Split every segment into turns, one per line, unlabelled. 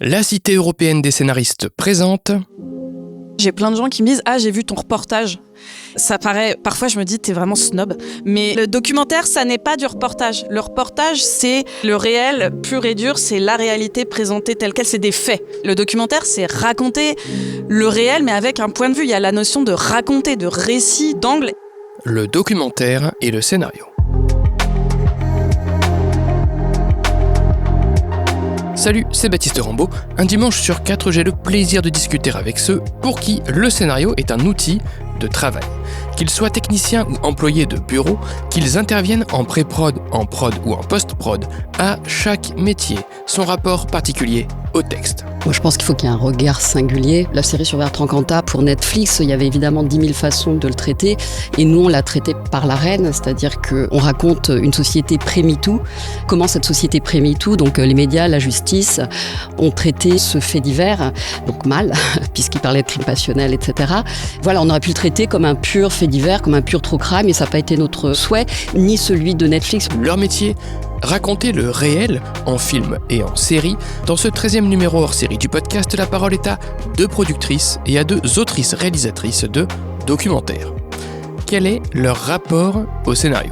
La Cité européenne des scénaristes présente...
J'ai plein de gens qui me disent « Ah, j'ai vu ton reportage ». Ça paraît... Parfois, je me dis « T'es vraiment snob ». Mais le documentaire, ça n'est pas du reportage. Le reportage, c'est le réel pur et dur. C'est la réalité présentée telle quelle. C'est des faits. Le documentaire, c'est raconter le réel, mais avec un point de vue. Il y a la notion de raconter, de récit, d'angle.
Le documentaire et le scénario. Salut, c'est Baptiste Rambaud. Un dimanche sur 4, j'ai le plaisir de discuter avec ceux pour qui le scénario est un outil de travail. Qu'ils soient techniciens ou employés de bureau, qu'ils interviennent en pré-prod, en prod ou en post-prod, à chaque métier, son rapport particulier au texte.
Moi, je pense qu'il faut qu'il y ait un regard singulier. La série sur Bertrand Cantat, pour Netflix, il y avait évidemment 10 000 façons de le traiter. Et nous, on l'a traité par l'arène, c'est-à-dire qu'on raconte une société pré-MeToo. Comment cette société pré-MeToo, donc les médias, la justice, ont traité ce fait divers, donc mal, puisqu'il parlait de crimes passionnels, etc. Voilà, on aurait pu le traiter comme un pur fait divers, comme un pur true crime, et ça n'a pas été notre souhait, ni celui de Netflix.
Leur métier, raconter le réel en film et en série. Dans ce 13e numéro hors série du podcast, la parole est à 2 productrices et à 2 autrices réalisatrices de documentaires. Quel est leur rapport au scénario ?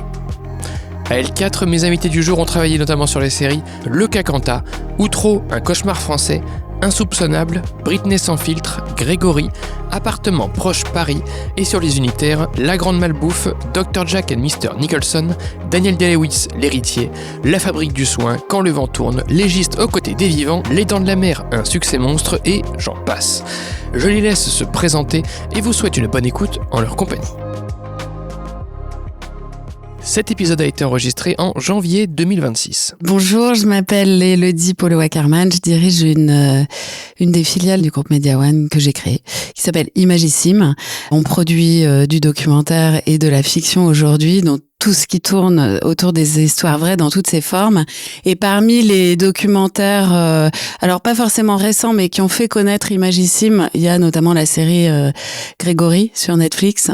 À L4, mes invités du jour ont travaillé notamment sur les séries Le Cas Cantat, Outreau, un cauchemar français, Insoupçonnable, Britney sans filtre, Grégory, Appartement proche Paris, et sur les unitaires, La Grande Malbouffe, Dr. Jack and Mr. Nicholson, Daniel Day-Lewis, L'Héritier, La Fabrique du Soin, Quand le vent tourne, Légiste aux côtés des vivants, Les Dents de la Mer, un succès monstre, et j'en passe. Je les laisse se présenter et vous souhaite une bonne écoute en leur compagnie. Cet épisode a été enregistré en janvier 2026.
Bonjour, je m'appelle Élodie Polo-Wackerman. Je dirige une des filiales du groupe Media One que j'ai créée, qui s'appelle Imagissime. On produit du documentaire et de la fiction aujourd'hui, donc tout ce qui tourne autour des histoires vraies dans toutes ses formes. Et parmi les documentaires, alors pas forcément récents, mais qui ont fait connaître Imagissime, il y a notamment la série Grégory sur Netflix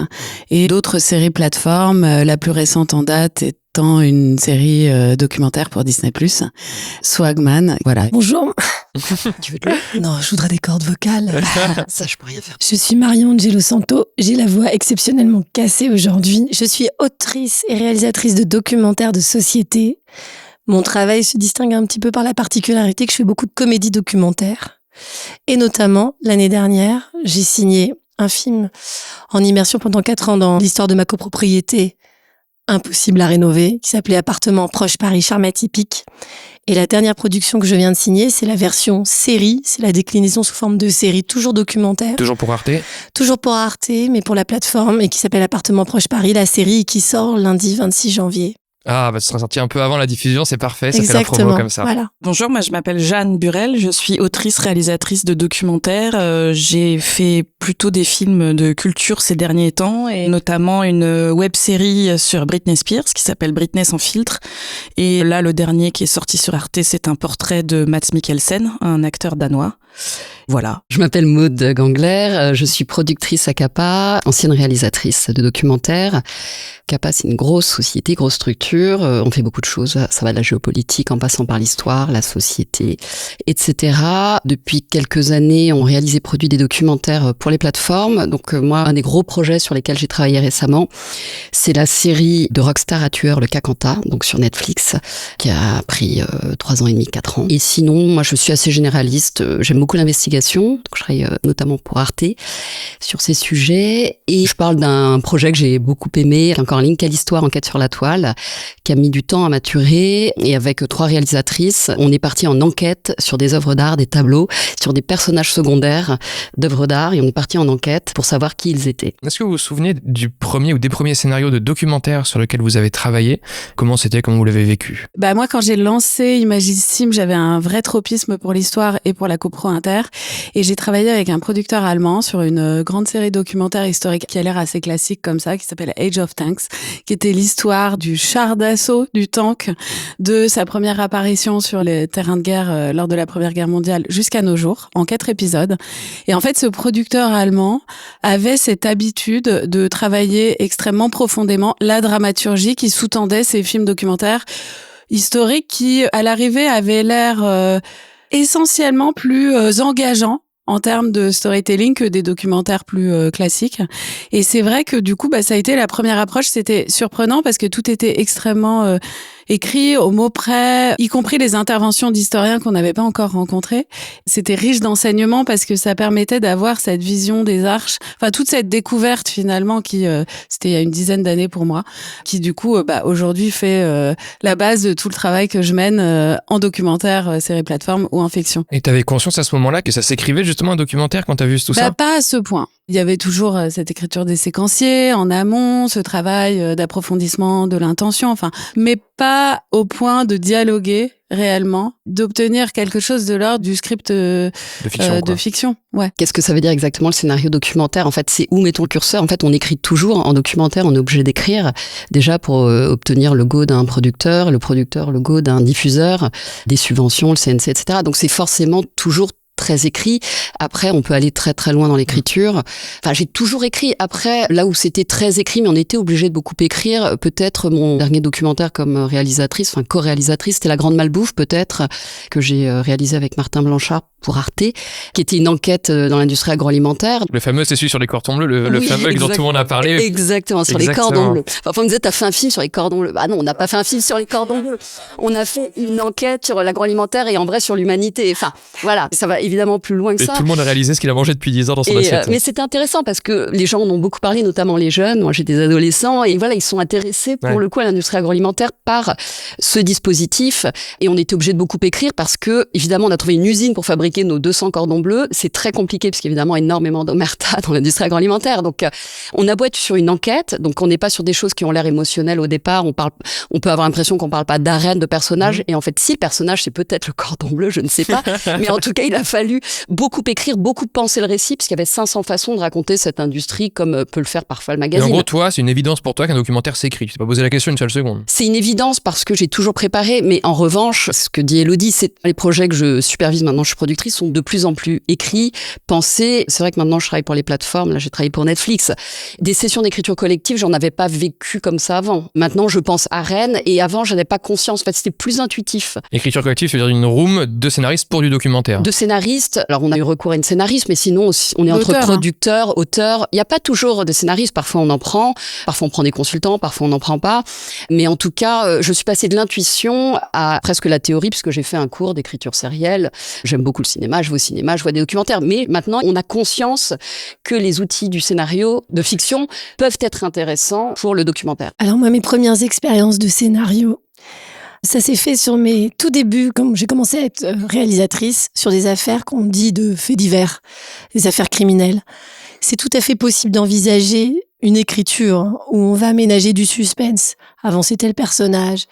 et d'autres séries plateformes. La plus récente en date étant une série documentaire pour Disney+, Swagman. Voilà.
Bonjour.
Tu veux de l'eau ?
Non, je voudrais des cordes vocales.
Ça, je peux rien faire.
Je suis Marion Angelo Santo. J'ai la voix exceptionnellement cassée aujourd'hui. Je suis autrice et réalisatrice de documentaires de société. Mon travail se distingue un petit peu par la particularité que je fais beaucoup de comédies documentaires. Et notamment, l'année dernière, j'ai signé un film en immersion pendant 4 ans dans l'histoire de ma copropriété impossible à rénover, qui s'appelait Appartement proche Paris, charme atypique. Et la dernière production que je viens de signer, c'est la version série, c'est la déclinaison sous forme de série, toujours documentaire.
Toujours pour Arte ?
Toujours pour Arte, mais pour la plateforme, et qui s'appelle Appartement proche Paris, la série qui sort lundi 26 janvier.
Ah, bah, ce sera sorti un peu avant la diffusion, c'est parfait, ça
Exactement,
fait la promo comme ça.
Voilà.
Bonjour, moi je m'appelle Jeanne Burel, je suis autrice, réalisatrice de documentaires. J'ai fait plutôt des films de culture ces derniers temps, et notamment une web-série sur Britney Spears qui s'appelle Britney sans filtre. Et là, le dernier qui est sorti sur Arte, c'est un portrait de Mads Mikkelsen, un acteur danois. Voilà.
Je m'appelle Maud Gangler, je suis productrice à CAPA, ancienne réalisatrice de documentaires. CAPA, c'est une grosse société, grosse structure. On fait beaucoup de choses. Ça va de la géopolitique en passant par l'histoire, la société, etc. Depuis quelques années, on réalise et produit des documentaires pour les plateformes. Donc moi, un des gros projets sur lesquels j'ai travaillé récemment, c'est la série de Rockstar à tueur, Le Cas Cantat, donc sur Netflix, qui a pris 3 ans et demi, 4 ans. Et sinon, moi, je suis assez généraliste. J'aime beaucoup l'investigation. Donc je travaille notamment pour Arte sur ces sujets. Et je parle d'un projet que j'ai beaucoup aimé, qui est encore en ligne, Quelle histoire, enquête sur la toile, qui a mis du temps à maturer. Et avec 3 réalisatrices, on est parti en enquête sur des œuvres d'art, des tableaux, sur des personnages secondaires d'œuvres d'art. Et on est parti en enquête pour savoir qui ils étaient.
Est-ce que vous vous souvenez du premier ou des premiers scénarios de documentaire sur lequel vous avez travaillé ? Comment c'était, comment vous l'avez vécu ?
Bah moi, quand j'ai lancé Imagissime, j'avais un vrai tropisme pour l'histoire et pour la copro inter. Et j'ai travaillé avec un producteur allemand sur une grande série documentaire historique qui a l'air assez classique comme ça, qui s'appelle Age of Tanks, qui était l'histoire du char d'assaut, du tank, de sa première apparition sur les terrains de guerre lors de la Première Guerre mondiale jusqu'à nos jours, en 4 épisodes. Et en fait, ce producteur allemand avait cette habitude de travailler extrêmement profondément la dramaturgie qui sous-tendait ces films documentaires historiques qui, à l'arrivée, avaient l'air essentiellement plus engageants en termes de storytelling que des documentaires plus classiques. Et c'est vrai que du coup, ça a été la première approche. C'était surprenant parce que tout était extrêmement écrit au mot près, y compris les interventions d'historiens qu'on n'avait pas encore rencontrés. C'était riche d'enseignements parce que ça permettait d'avoir cette vision des arches, enfin toute cette découverte finalement qui, c'était il y a une dizaine d'années pour moi, qui du coup aujourd'hui fait la base de tout le travail que je mène en documentaire, série plateforme ou en fiction.
Et t'avais conscience à ce moment-là que ça s'écrivait justement un documentaire quand t'as vu tout ça?
Pas à ce point. Il y avait toujours cette écriture des séquenciers en amont, ce travail d'approfondissement de l'intention, mais pas au point de dialoguer réellement, d'obtenir quelque chose de l'ordre du script de fiction. Ouais.
Qu'est-ce que ça veut dire exactement le scénario documentaire? En fait, c'est où mettons le curseur? En fait, on écrit toujours en documentaire, on est obligé d'écrire déjà pour obtenir le go d'un producteur, le producteur le go d'un diffuseur, des subventions, le CNC, etc. Donc c'est forcément toujours très écrit. Après, on peut aller très très loin dans l'écriture. J'ai toujours écrit. Après, là où c'était très écrit, mais on était obligé de beaucoup écrire. Peut-être mon dernier documentaire comme réalisatrice, co-réalisatrice, c'était La Grande Malbouffe, peut-être, que j'ai réalisé avec Martin Blanchard pour Arte, qui était une enquête dans l'industrie agroalimentaire.
Le fameux, c'est celui sur les cordons bleus, le fameux dont tout le monde a parlé.
Exactement, sur les cordons bleus. On me disait, t'as fait un film sur les cordons bleus. Non, on n'a pas fait un film sur les cordons bleus. On a fait une enquête sur l'agroalimentaire et en vrai sur l'humanité. Voilà, ça va évidemment plus loin que ça.
Et tout le monde a réalisé ce qu'il a mangé depuis 10 ans dans son assiette.
Mais c'était intéressant parce que les gens en ont beaucoup parlé, notamment les jeunes. Moi, j'ai des adolescents et voilà, ils sont intéressés pour le coup à l'industrie agroalimentaire par ce dispositif. Et on était obligé de beaucoup écrire parce que, évidemment, on a trouvé une usine pour fabriquer nos 200 cordons bleus. C'est très compliqué parce qu'évidemment, énormément d'omerta dans l'industrie agroalimentaire. Donc, on a beau être sur une enquête, donc on n'est pas sur des choses qui ont l'air émotionnelles au départ. On peut avoir l'impression qu'on parle pas d'arène, de personnage. Et en fait, si le personnage, c'est peut-être le cordon bleu, je ne sais pas. Mais en tout cas, il a fallu beaucoup écrire, beaucoup penser le récit, parce qu'il y avait 500 façons de raconter cette industrie comme peut le faire parfois le magazine.
Et en gros, toi, c'est une évidence pour toi qu'un documentaire s'écrit. Tu t'es pas posé la question une seule seconde.
C'est une évidence parce que j'ai toujours préparé, mais en revanche, ce que dit Élodie, c'est les projets que je supervise maintenant, je suis productrice, sont de plus en plus écrits, pensés. C'est vrai que maintenant, je travaille pour les plateformes, là, j'ai travaillé pour Netflix. Des sessions d'écriture collective, j'en avais pas vécu comme ça avant. Maintenant, je pense à Rennes, et avant, j'avais pas conscience. En fait, c'était plus intuitif.
Écriture collective, c'est-à-dire une room de scénaristes pour du documentaire.
De scénaristes. Alors, on a eu recours à une scénariste, mais sinon, on est entre producteurs, auteurs. Il n'y a pas toujours de scénaristes. Parfois, on en prend. Parfois, on prend des consultants. Parfois, on n'en prend pas. Mais en tout cas, je suis passée de l'intuition à presque la théorie, puisque j'ai fait un cours d'écriture sérielle. J'aime beaucoup le cinéma. Je vais au cinéma, je vois des documentaires. Mais maintenant, on a conscience que les outils du scénario, de fiction, peuvent être intéressants pour le documentaire.
Alors moi, mes premières expériences de scénario, ça s'est fait sur mes tout débuts, quand j'ai commencé à être réalisatrice, sur des affaires qu'on dit de faits divers, des affaires criminelles. C'est tout à fait possible d'envisager une écriture où on va aménager du suspense, avancer tel personnage,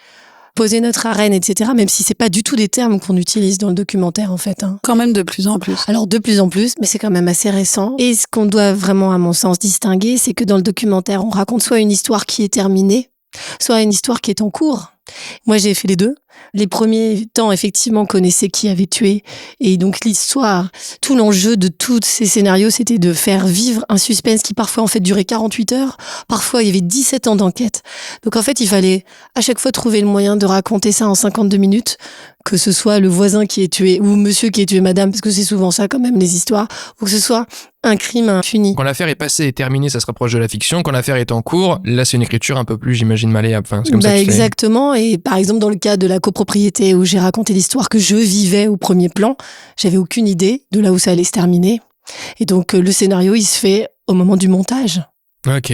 poser notre arène, etc. Même si c'est pas du tout des termes qu'on utilise dans le documentaire, en fait.
Quand même de plus en plus.
Alors, de plus en plus, mais c'est quand même assez récent. Et ce qu'on doit vraiment, à mon sens, distinguer, c'est que dans le documentaire, on raconte soit une histoire qui est terminée, soit une histoire qui est en cours. Moi, j'ai fait les deux. Les premiers temps, effectivement, on connaissait qui avait tué. Et donc, l'histoire, tout l'enjeu de tous ces scénarios, c'était de faire vivre un suspense qui, parfois, en fait, durait 48 heures. Parfois, il y avait 17 ans d'enquête. Donc, en fait, il fallait à chaque fois trouver le moyen de raconter ça en 52 minutes, que ce soit le voisin qui est tué ou monsieur qui est tué madame, parce que c'est souvent ça, quand même, les histoires, ou que ce soit un crime infini.
Quand l'affaire est passée et terminée, ça se rapproche de la fiction. Quand l'affaire est en cours, là, c'est une écriture un peu plus, j'imagine, malléable. C'est comme ça que
exactement. Et par exemple, dans le cas de la copropriété où j'ai raconté l'histoire que je vivais au premier plan, j'avais aucune idée de là où ça allait se terminer. Et donc, le scénario, il se fait au moment du montage.
Ok.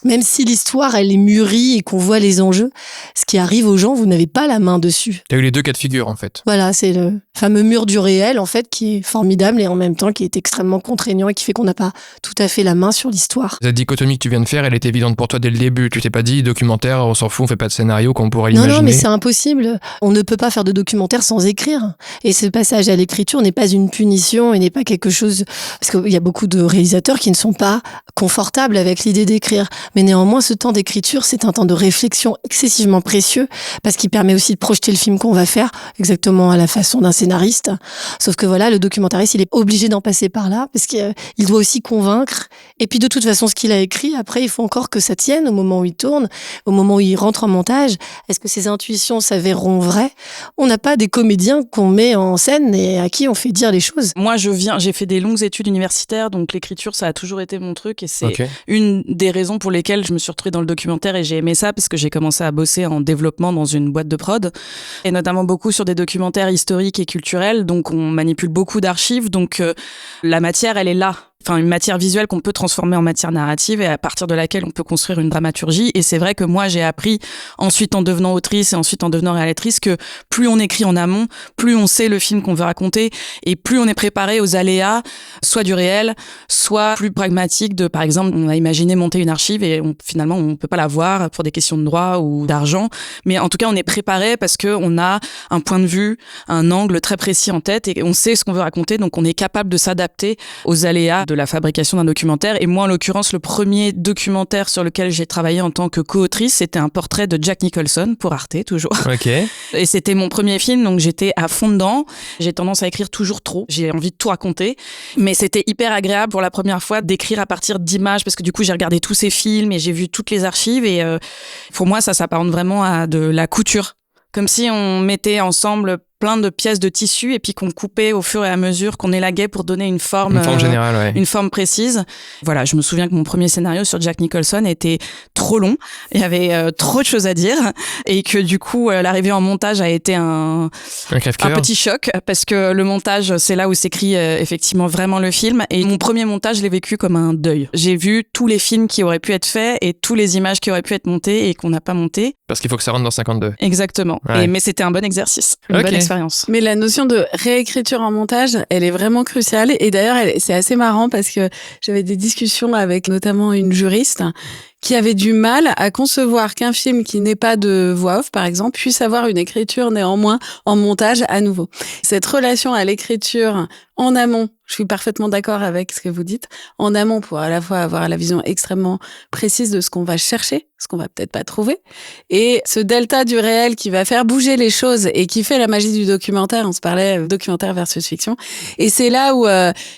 Même si l'histoire, elle est mûrie et qu'on voit les enjeux, ce qui arrive aux gens, vous n'avez pas la main dessus.
T'as eu les deux cas de figure, en fait.
Voilà, c'est le fameux mur du réel, en fait, qui est formidable et en même temps qui est extrêmement contraignant et qui fait qu'on n'a pas tout à fait la main sur l'histoire.
Cette dichotomie que tu viens de faire, elle était évidente pour toi dès le début. Tu t'es pas dit, documentaire, on s'en fout, on fait pas de scénario qu'on pourrait l'imaginer.
Non, mais c'est impossible. On ne peut pas faire de documentaire sans écrire. Et ce passage à l'écriture n'est pas une punition et n'est pas quelque chose... Parce qu'il y a beaucoup de réalisateurs qui ne sont pas confortables avec l'idée d'écrire. Mais néanmoins, ce temps d'écriture, c'est un temps de réflexion excessivement précieux parce qu'il permet aussi de projeter le film qu'on va faire exactement à la façon d'un scénariste. Sauf que voilà, le documentariste, il est obligé d'en passer par là parce qu'il doit aussi convaincre. Et puis de toute façon, ce qu'il a écrit, après, il faut encore que ça tienne au moment où il tourne, au moment où il rentre en montage. Est-ce que ses intuitions s'avéreront vraies? On n'a pas des comédiens qu'on met en scène et à qui on fait dire les choses.
Moi, j'ai fait des longues études universitaires, donc l'écriture, ça a toujours été mon truc et c'est une des raisons pour lesquelles je me suis retrouvée dans le documentaire et j'ai aimé ça parce que j'ai commencé à bosser en développement dans une boîte de prod et notamment beaucoup sur des documentaires historiques et culturels. Donc, on manipule beaucoup d'archives. Donc, la matière, elle est là. Enfin, une matière visuelle qu'on peut transformer en matière narrative et à partir de laquelle on peut construire une dramaturgie. Et c'est vrai que moi, j'ai appris ensuite en devenant autrice et ensuite en devenant réalisatrice que plus on écrit en amont, plus on sait le film qu'on veut raconter et plus on est préparé aux aléas, soit du réel, soit plus pragmatique de, par exemple, on a imaginé monter une archive et finalement, on peut pas la voir pour des questions de droit ou d'argent. Mais en tout cas, on est préparé parce que on a un point de vue, un angle très précis en tête et on sait ce qu'on veut raconter. Donc, on est capable de s'adapter aux aléas de la fabrication d'un documentaire. Et moi, en l'occurrence, le premier documentaire sur lequel j'ai travaillé en tant que co-autrice, c'était un portrait de Jack Nicholson pour Arte, toujours.
Ok.
Et c'était mon premier film, donc j'étais à fond dedans. J'ai tendance à écrire toujours trop. J'ai envie de tout raconter. Mais c'était hyper agréable pour la première fois d'écrire à partir d'images parce que du coup, j'ai regardé tous ces films et j'ai vu toutes les archives. Et pour moi, ça s'apparente vraiment à de la couture. Comme si on mettait ensemble plein de pièces de tissu et puis qu'on coupait au fur et à mesure, qu'on élaguait pour donner une forme
générale, ouais.
Une forme précise. Voilà, je me souviens que mon premier scénario sur Jack Nicholson était trop long. Il y avait trop de choses à dire et que du coup, l'arrivée en montage a été un petit choc parce que le montage, c'est là où s'écrit effectivement vraiment le film. Et mon premier montage, je l'ai vécu comme un deuil. J'ai vu tous les films qui auraient pu être faits et toutes les images qui auraient pu être montées et qu'on n'a pas montées.
Parce qu'il faut que ça rentre dans 52.
Exactement.
Ouais.
Mais c'était un bon exercice, une bonne expérience.
Mais la notion de réécriture en montage, elle est vraiment cruciale. Et d'ailleurs, c'est assez marrant parce que j'avais des discussions avec notamment une juriste qui avait du mal à concevoir qu'un film qui n'est pas de voix off, par exemple, puisse avoir une écriture néanmoins en montage à nouveau. Cette relation à l'écriture en amont, je suis parfaitement d'accord avec ce que vous dites, en amont pour à la fois avoir la vision extrêmement précise de ce qu'on va chercher, ce qu'on va peut-être pas trouver, et ce delta du réel qui va faire bouger les choses et qui fait la magie du documentaire. On se parlait documentaire versus fiction. Et c'est là où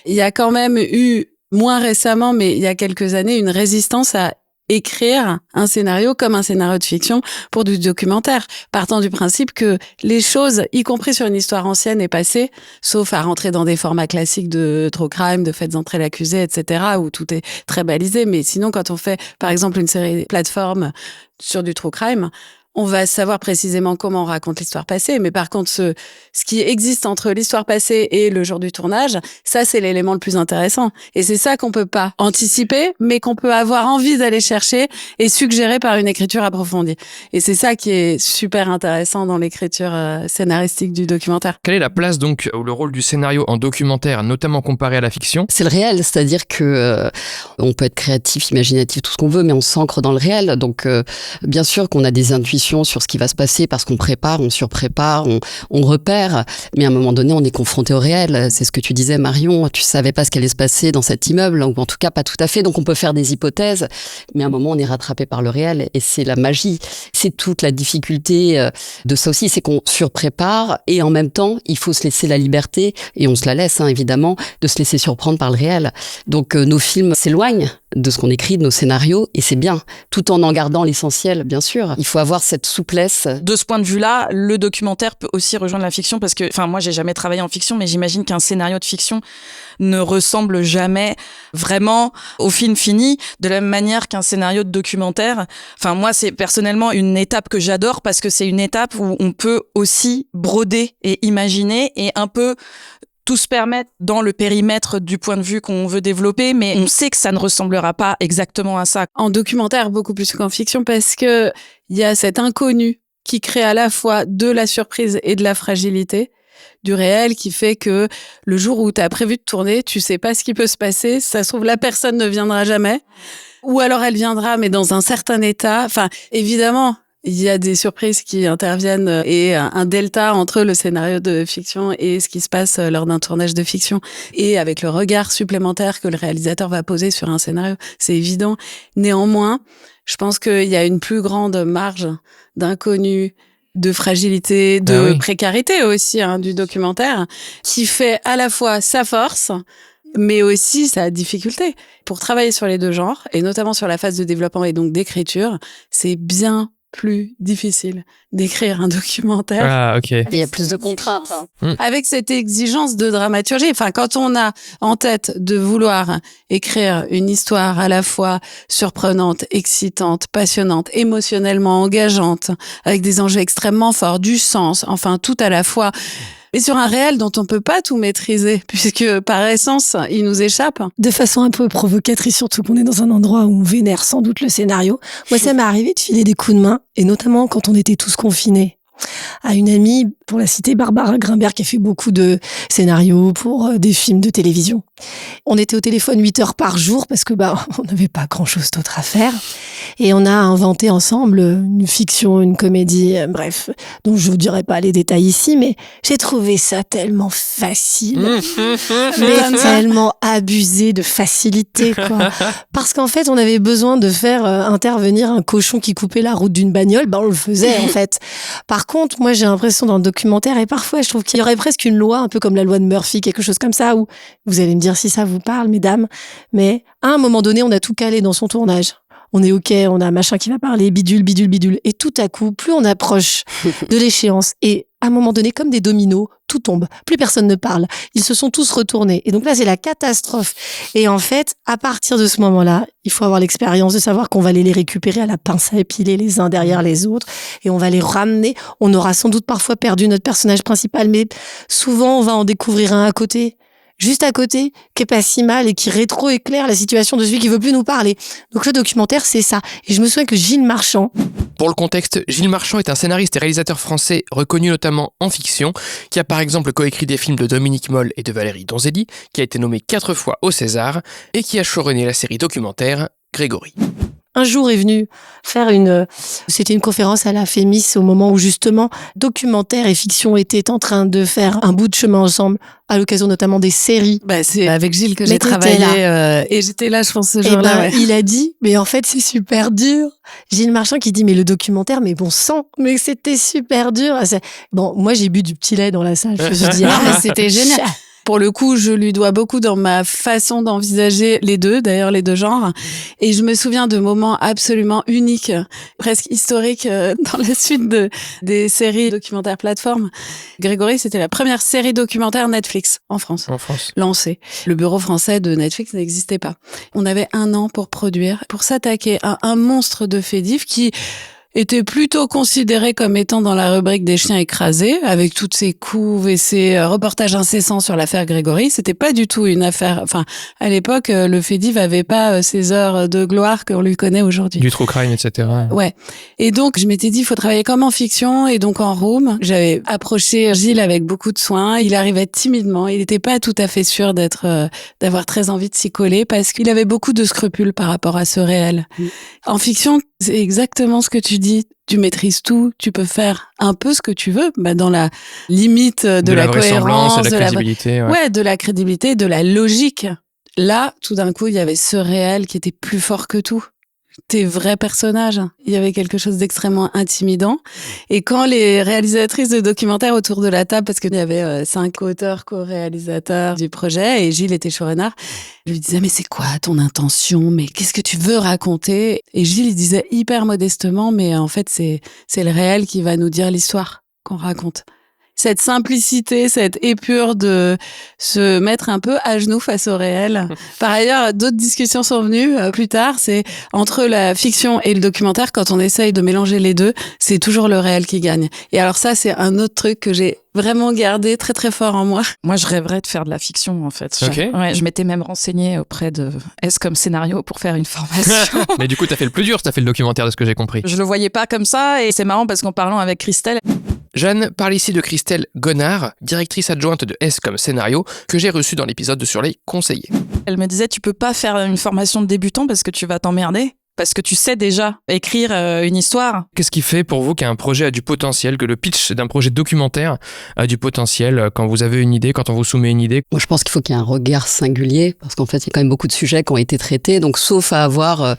il y a quand même eu, moins récemment, mais il y a quelques années, une résistance à écrire un scénario comme un scénario de fiction pour du documentaire, partant du principe que les choses, y compris sur une histoire ancienne et passée, sauf à rentrer dans des formats classiques de true crime, de faites entrer l'accusé, etc., où tout est très balisé, mais sinon, quand on fait, par exemple, une série plateforme sur du true crime, on va savoir précisément comment on raconte l'histoire passée. Mais par contre, ce qui existe entre l'histoire passée et le jour du tournage, ça, c'est l'élément le plus intéressant. Et c'est ça qu'on peut pas anticiper, mais qu'on peut avoir envie d'aller chercher et suggérer par une écriture approfondie. Et c'est ça qui est super intéressant dans l'écriture scénaristique du documentaire.
Quelle est la place donc, ou le rôle du scénario en documentaire, notamment comparé à la fiction ?
C'est le réel, c'est-à-dire que on peut être créatif, imaginatif, tout ce qu'on veut, mais on s'ancre dans le réel. Donc, bien sûr qu'on a des intuitions sur ce qui va se passer parce qu'on prépare, on surprépare, on repère. Mais à un moment donné, on est confronté au réel. C'est ce que tu disais, Marion. Tu savais pas ce qui allait se passer dans cet immeuble, ou en tout cas pas tout à fait. Donc on peut faire des hypothèses, mais à un moment, on est rattrapé par le réel. Et c'est la magie. C'est toute la difficulté de ça aussi, c'est qu'on surprépare et en même temps, il faut se laisser la liberté, et on se la laisse, évidemment, de se laisser surprendre par le réel. Donc nos films s'éloignent de ce qu'on écrit, de nos scénarios, et c'est bien, tout en gardant l'essentiel, bien sûr. Il faut avoir cette souplesse.
De ce point de vue-là, le documentaire peut aussi rejoindre la fiction parce que, moi, j'ai jamais travaillé en fiction, mais j'imagine qu'un scénario de fiction ne ressemble jamais vraiment au film fini, de la même manière qu'un scénario de documentaire. Moi, c'est personnellement une étape que j'adore parce que c'est une étape où on peut aussi broder et imaginer et un peu tout se permettre dans le périmètre du point de vue qu'on veut développer, mais on sait que ça ne ressemblera pas exactement à ça.
En documentaire, beaucoup plus qu'en fiction, parce que il y a cet inconnu qui crée à la fois de la surprise et de la fragilité du réel, qui fait que le jour où tu as prévu de tourner, tu sais pas ce qui peut se passer. Ça se trouve, la personne ne viendra jamais. Ou alors elle viendra, mais dans un certain état. Évidemment, il y a des surprises qui interviennent et un delta entre le scénario de fiction et ce qui se passe lors d'un tournage de fiction et avec le regard supplémentaire que le réalisateur va poser sur un scénario, c'est évident. Néanmoins, je pense qu'il y a une plus grande marge d'inconnu, de fragilité, de précarité aussi du documentaire qui fait à la fois sa force mais aussi sa difficulté. Pour travailler sur les deux genres, et notamment sur la phase de développement et donc d'écriture, c'est bien plus difficile d'écrire un documentaire.
Ah, ok.
Il y a plus de contraintes.
Avec cette exigence de dramaturgie. Enfin, quand on a en tête de vouloir écrire une histoire à la fois surprenante, excitante, passionnante, émotionnellement engageante, avec des enjeux extrêmement forts, du sens, enfin, tout à la fois, et sur un réel dont on peut pas tout maîtriser, puisque par essence, il nous échappe.
De façon un peu provocatrice, surtout qu'on est dans un endroit où on vénère sans doute le scénario. Moi, ça m'est arrivé de filer des coups de main, et notamment quand on était tous confinés, à une amie, pour la citer, Barbara Grimbert, qui a fait beaucoup de scénarios pour des films de télévision. On était au téléphone 8 heures par jour parce que on n'avait pas grand-chose d'autre à faire. Et on a inventé ensemble une fiction, une comédie, bref, dont je vous dirai pas les détails ici, mais j'ai trouvé ça tellement facile, mais tellement abusé de facilité, quoi. Parce qu'en fait, on avait besoin de faire intervenir un cochon qui coupait la route d'une bagnole, on le faisait en fait. Par contre, moi j'ai l'impression dans le documentaire, et parfois je trouve qu'il y aurait presque une loi, un peu comme la loi de Murphy, quelque chose comme ça, où vous allez me dire si ça vous parle, mesdames, mais à un moment donné, on a tout calé dans son tournage. On est OK, on a machin qui va parler, bidule, bidule, bidule. Et tout à coup, plus on approche de l'échéance, et à un moment donné, comme des dominos, tout tombe. Plus personne ne parle. Ils se sont tous retournés. Et donc là, c'est la catastrophe. Et en fait, à partir de ce moment-là, il faut avoir l'expérience de savoir qu'on va aller les récupérer à la pince à épiler les uns derrière les autres. Et on va les ramener. On aura sans doute parfois perdu notre personnage principal, mais souvent, on va en découvrir un à côté. Juste à côté, qui est pas si mal et qui rétro-éclaire la situation de celui qui veut plus nous parler. Donc le documentaire, c'est ça. Et je me souviens que Gilles Marchand...
Pour le contexte, Gilles Marchand est un scénariste et réalisateur français reconnu notamment en fiction, qui a par exemple coécrit des films de Dominique Moll et de Valérie Donzelli, qui a été nommé 4 fois au César, et qui a showrunné la série documentaire Grégory.
Un jour est venu faire c'était une conférence à la Fémis au moment où justement documentaire et fiction étaient en train de faire un bout de chemin ensemble, à l'occasion notamment des séries.
C'est avec Gilles que j'ai travaillé et j'étais là, je pense, ce jour-là.
Il a dit, mais en fait c'est super dur. Gilles Marchand qui dit, mais le documentaire, mais bon sang, mais c'était super dur. Bon, moi j'ai bu du petit lait dans la salle. Je me suis dit,
c'était génial. Pour le coup, je lui dois beaucoup dans ma façon d'envisager les deux genres. Et je me souviens de moments absolument uniques, presque historiques dans la suite des séries documentaires plateformes. Grégory, c'était la première série documentaire Netflix en France. Lancée. Le bureau français de Netflix n'existait pas. On avait 1 an pour produire, pour s'attaquer à un monstre de fait diff qui était plutôt considéré comme étant dans la rubrique des chiens écrasés, avec toutes ces couves et ces reportages incessants sur l'affaire Grégory. C'était pas du tout une affaire... Enfin, à l'époque, le fait div avait pas ces heures de gloire qu'on lui connaît aujourd'hui.
Du true crime, etc.
Ouais. Et donc, je m'étais dit, il faut travailler comme en fiction, et donc en room. J'avais approché Gilles avec beaucoup de soin. Il arrivait timidement. Il n'était pas tout à fait sûr d'avoir très envie de s'y coller, parce qu'il avait beaucoup de scrupules par rapport à ce réel. En fiction, c'est exactement ce que tu dis. Tu maîtrises tout, tu peux faire un peu ce que tu veux, dans la limite de la cohérence,
de la crédibilité.
De la crédibilité, de la logique. Là, tout d'un coup, il y avait ce réel qui était plus fort que tout. Tes vrais personnages. Il y avait quelque chose d'extrêmement intimidant. Et quand les réalisatrices de documentaires autour de la table, parce qu'il y avait 5 auteurs, co-réalisateurs du projet, et Gilles était showrunner, je lui disais, mais c'est quoi ton intention? Mais qu'est-ce que tu veux raconter? Et Gilles, il disait hyper modestement, mais en fait, c'est le réel qui va nous dire l'histoire qu'on raconte. Cette simplicité, cette épure de se mettre un peu à genoux face au réel. Par ailleurs, d'autres discussions sont venues plus tard. C'est entre la fiction et le documentaire, quand on essaye de mélanger les deux, c'est toujours le réel qui gagne. Et alors ça, c'est un autre truc que j'ai vraiment gardé très très fort en moi.
Moi, je rêverais de faire de la fiction, en fait.
Okay.
Je m'étais même renseignée auprès de S comme scénario pour faire une formation.
Mais du coup, t'as fait le plus dur, t'as fait le documentaire, de ce que j'ai compris.
Je le voyais pas comme ça, et c'est marrant parce qu'en parlant avec Christelle...
Jeanne parle ici de Christelle Gonard, directrice adjointe de S comme scénario, que j'ai reçue dans l'épisode sur les conseillers.
Elle me disait, tu peux pas faire une formation de débutant parce que tu vas t'emmerder. parce que tu sais déjà écrire une histoire.
Qu'est-ce qui fait pour vous qu'un projet a du potentiel, que le pitch d'un projet documentaire a du potentiel quand vous avez une idée, quand on vous soumet une idée?
Moi, je pense qu'il faut qu'il y ait un regard singulier, parce qu'en fait, il y a quand même beaucoup de sujets qui ont été traités. Donc, sauf à avoir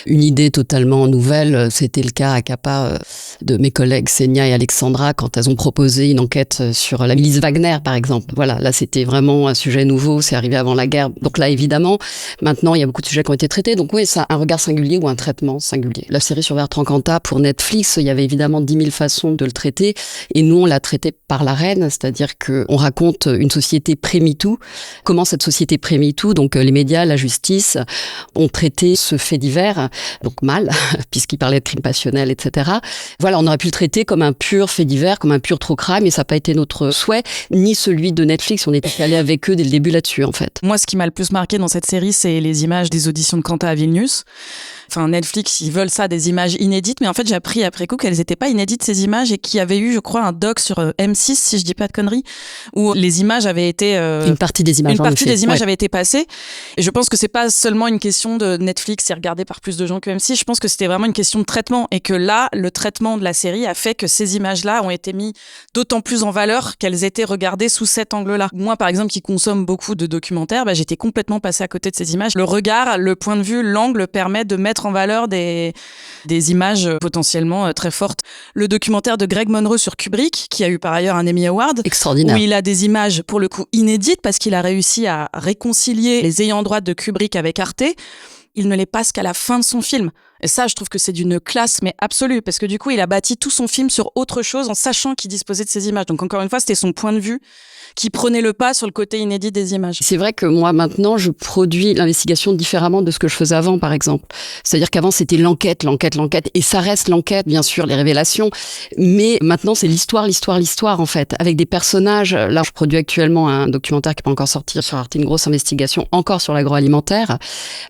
une idée totalement nouvelle, c'était le cas à CAPA de mes collègues Sénia et Alexandra quand elles ont proposé une enquête sur la milice Wagner, par exemple. Voilà, là, c'était vraiment un sujet nouveau, c'est arrivé avant la guerre. Donc là, évidemment, maintenant, il y a beaucoup de sujets qui ont été traités. Donc oui, ça, un regard singulier ou un traitement singulier. La série sur Bertrand Cantat pour Netflix, il y avait évidemment 10 000 façons de le traiter, et nous, on l'a traité par l'arène, c'est-à-dire qu'on raconte une société pré-MeToo. Comment cette société pré-MeToo, donc les médias, la justice, ont traité ce fait divers, donc mal, puisqu'il parlait de crimes passionnels, etc. Voilà, on aurait pu le traiter comme un pur fait divers, comme un pur true crime, et ça n'a pas été notre souhait, ni celui de Netflix. On était allé avec eux dès le début là-dessus, en fait.
Moi, ce qui m'a le plus marqué dans cette série, c'est les images des auditions de Cantat à Vilnius. Enfin, Netflix, ils veulent ça, des images inédites, mais en fait, j'ai appris après coup qu'elles n'étaient pas inédites, ces images, et qu'il y avait eu, je crois, un doc sur M6, si je dis pas de conneries, où les images avaient été...
une partie des images,
avait été passée. Et je pense que c'est pas seulement une question de Netflix et regardé par plus de gens que M6, je pense que c'était vraiment une question de traitement, et que là, le traitement de la série a fait que ces images-là ont été mises d'autant plus en valeur qu'elles étaient regardées sous cet angle-là. Moi, par exemple, qui consomme beaucoup de documentaires, j'étais complètement passée à côté de ces images. Le regard, le point de vue, l'angle permet de mettre en valeur des images potentiellement très fortes. Le documentaire de Greg Monroe sur Kubrick, qui a eu par ailleurs un Emmy Award,
extraordinaire,
où il a des images pour le coup inédites parce qu'il a réussi à réconcilier les ayants droit de Kubrick avec Arte. Il ne les passe qu'à la fin de son film. Et ça, je trouve que c'est d'une classe, mais absolue, parce que du coup, il a bâti tout son film sur autre chose en sachant qu'il disposait de ces images. Donc encore une fois, c'était son point de vue qui prenait le pas sur le côté inédit des images.
C'est vrai que moi, maintenant, je produis l'investigation différemment de ce que je faisais avant, par exemple. C'est-à-dire qu'avant, c'était l'enquête, et ça reste l'enquête, bien sûr, les révélations, mais maintenant, c'est l'histoire, en fait, avec des personnages. Là, je produis actuellement un documentaire qui n'est pas encore sorti sur Arte, une grosse investigation, encore sur l'agroalimentaire,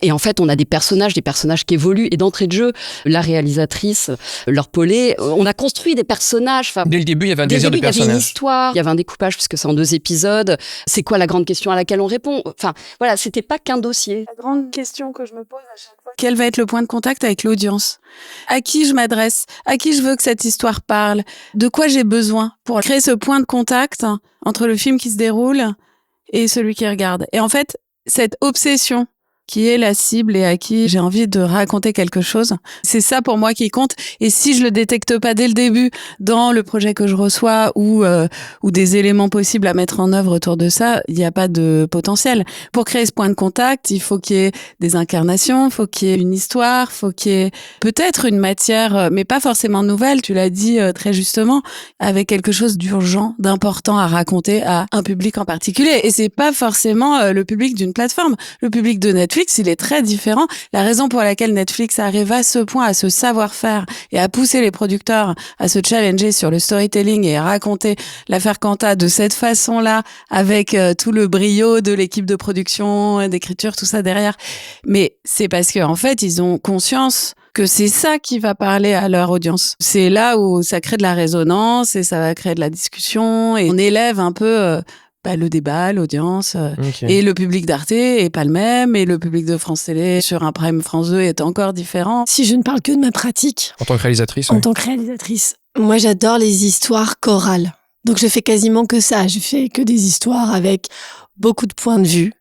et en fait, on a des personnages qui évoluent, et d'entrée de jeu, la réalisatrice, Laure Paulet, on a construit des personnages.
Dès le début, il y avait un désir de personnage.
Il y avait une histoire, il y avait un découpage, puisque c'est en 2 épisodes. C'est quoi la grande question à laquelle on répond? Enfin, voilà, c'était pas qu'un dossier.
La grande question que je me pose à chaque fois, quel va être le point de contact avec l'audience? À qui je m'adresse? À qui je veux que cette histoire parle? De quoi j'ai besoin pour créer ce point de contact entre le film qui se déroule et celui qui regarde? Et en fait, cette obsession qui est la cible et à qui j'ai envie de raconter quelque chose. C'est ça pour moi qui compte. Et si je le détecte pas dès le début dans le projet que je reçois ou des éléments possibles à mettre en œuvre autour de ça, il n'y a pas de potentiel. Pour créer ce point de contact, il faut qu'il y ait des incarnations, il faut qu'il y ait une histoire, il faut qu'il y ait peut-être une matière, mais pas forcément nouvelle, tu l'as dit très justement, avec quelque chose d'urgent, d'important à raconter à un public en particulier. Et c'est pas forcément le public d'une plateforme. Le public de Netflix, il est très différent. La raison pour laquelle Netflix arrive à ce point, à ce savoir-faire et à pousser les producteurs à se challenger sur le storytelling et à raconter l'affaire Cantat de cette façon-là, avec tout le brio de l'équipe de production, d'écriture, tout ça derrière. Mais c'est parce que, en fait, ils ont conscience que c'est ça qui va parler à leur audience. C'est là où ça crée de la résonance et ça va créer de la discussion et on élève un peu le débat, l'audience, et le public d'Arte est pas le même, et le public de France Télé sur un Prime France 2 est encore différent.
Si je ne parle que de ma pratique.
En tant que réalisatrice.
En tant que réalisatrice. Moi, j'adore les histoires chorales. Donc, je fais quasiment que ça. Je fais que des histoires avec beaucoup de points de vue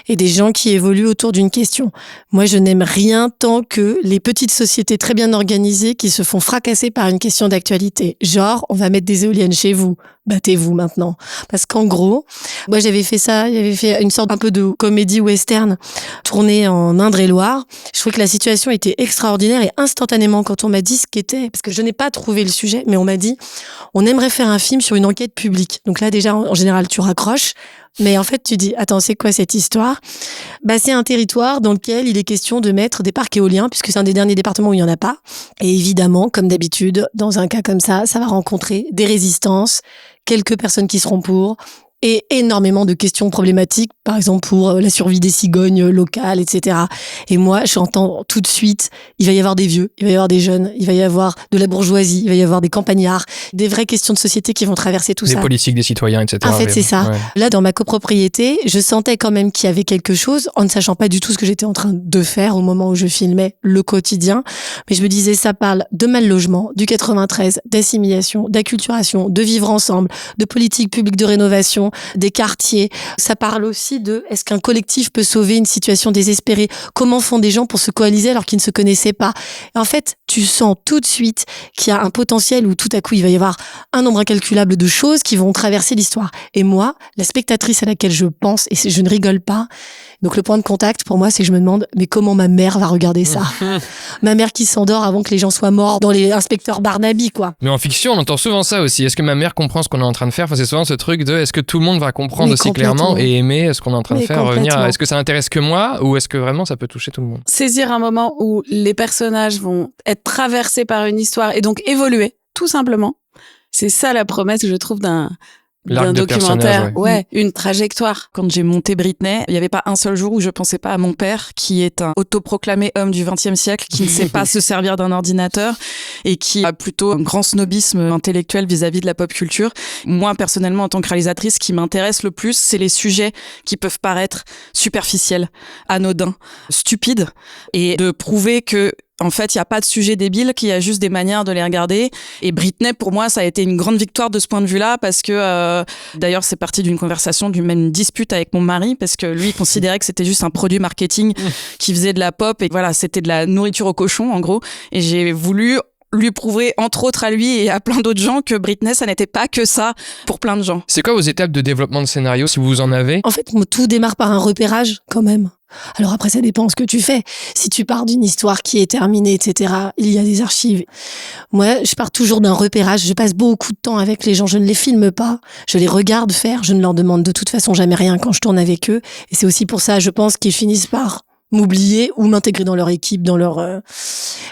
et des gens qui évoluent autour d'une question. Moi, je n'aime rien tant que les petites sociétés très bien organisées qui se font fracasser par une question d'actualité. Genre, on va mettre des éoliennes chez vous. Battez-vous maintenant. Parce qu'en gros, moi, j'avais fait une sorte un peu de comédie western tournée en Indre-et-Loire. Je trouvais que la situation était extraordinaire et instantanément, quand on m'a dit ce qu'était, parce que je n'ai pas trouvé le sujet, mais on m'a dit, on aimerait faire un film sur une enquête publique. Donc là, déjà, en général, tu raccroches. Mais en fait, tu dis, attends, c'est quoi cette histoire? C'est un territoire dans lequel il est question de mettre des parcs éoliens, puisque c'est un des derniers départements où il n'y en a pas. Et évidemment, comme d'habitude, dans un cas comme ça va rencontrer des résistances, quelques personnes qui seront pour, et énormément de questions problématiques, par exemple pour la survie des cigognes locales, etc. Et moi, j'entends tout de suite, il va y avoir des vieux, il va y avoir des jeunes, il va y avoir de la bourgeoisie, il va y avoir des campagnards, des vraies questions de société qui vont traverser tout ça.
Des politiques, des citoyens, etc.
En fait, c'est ça.
Ouais.
Là, dans ma copropriété, je sentais quand même qu'il y avait quelque chose, en ne sachant pas du tout ce que j'étais en train de faire au moment où je filmais le quotidien. Mais je me disais, ça parle de mal logement, du 93, d'assimilation, d'acculturation, de vivre ensemble, de politique publique de rénovation, des quartiers. Ça parle aussi de est-ce qu'un collectif peut sauver une situation désespérée? Comment font des gens pour se coaliser alors qu'ils ne se connaissaient pas? Et en fait, tu sens tout de suite qu'il y a un potentiel où tout à coup, il va y avoir un nombre incalculable de choses qui vont traverser l'histoire. Et moi, la spectatrice à laquelle je pense, et je ne rigole pas, donc le point de contact pour moi, c'est que je me demande, mais comment ma mère va regarder ça? Ma mère qui s'endort avant que les gens soient morts dans les inspecteurs Barnaby, quoi.
Mais en fiction, on entend souvent ça aussi. Est-ce que ma mère comprend ce qu'on est en train de faire? Enfin, c'est souvent ce truc de est-ce que tout le monde va comprendre
Mais
aussi clairement et aimer ce qu'on est en train de
Mais
faire, revenir à
complètement.
est-ce que ça intéresse que moi ou est-ce que vraiment ça peut toucher tout le monde?
Saisir un moment où les personnages vont être traversés par une histoire et donc évoluer, tout simplement. C'est ça la promesse, je trouve, d'un
L'arc de
documentaire.
personnage,
Ouais, une trajectoire.
Quand j'ai monté Britney, il n'y avait pas un seul jour où je pensais pas à mon père, qui est un autoproclamé homme du XXe siècle, qui ne sait pas se servir d'un ordinateur et qui a plutôt un grand snobisme intellectuel vis-à-vis de la pop culture. Moi, personnellement, en tant que réalisatrice, ce qui m'intéresse le plus, c'est les sujets qui peuvent paraître superficiels, anodins, stupides, et de prouver que en fait, il n'y a pas de sujet débile, qu'il y a juste des manières de les regarder. Et Britney, pour moi, ça a été une grande victoire de ce point de vue-là, parce que, d'ailleurs, c'est parti d'une conversation, d'une dispute avec mon mari, parce que lui, il considérait que c'était juste un produit marketing qui faisait de la pop, et voilà, c'était de la nourriture au cochon, en gros. Et j'ai voulu lui prouver, entre autres à lui et à plein d'autres gens, que Britney, ça n'était pas que ça pour plein de gens.
C'est quoi vos étapes de développement de scénario, si vous en avez?
En fait, tout démarre par un repérage, quand même. Alors après, ça dépend ce que tu fais. Si tu pars d'une histoire qui est terminée, etc., il y a des archives. Moi, je pars toujours d'un repérage. Je passe beaucoup de temps avec les gens. Je ne les filme pas. Je les regarde faire. Je ne leur demande de toute façon jamais rien quand je tourne avec eux. Et c'est aussi pour ça, je pense, qu'ils finissent par m'oublier ou m'intégrer dans leur équipe, dans leur...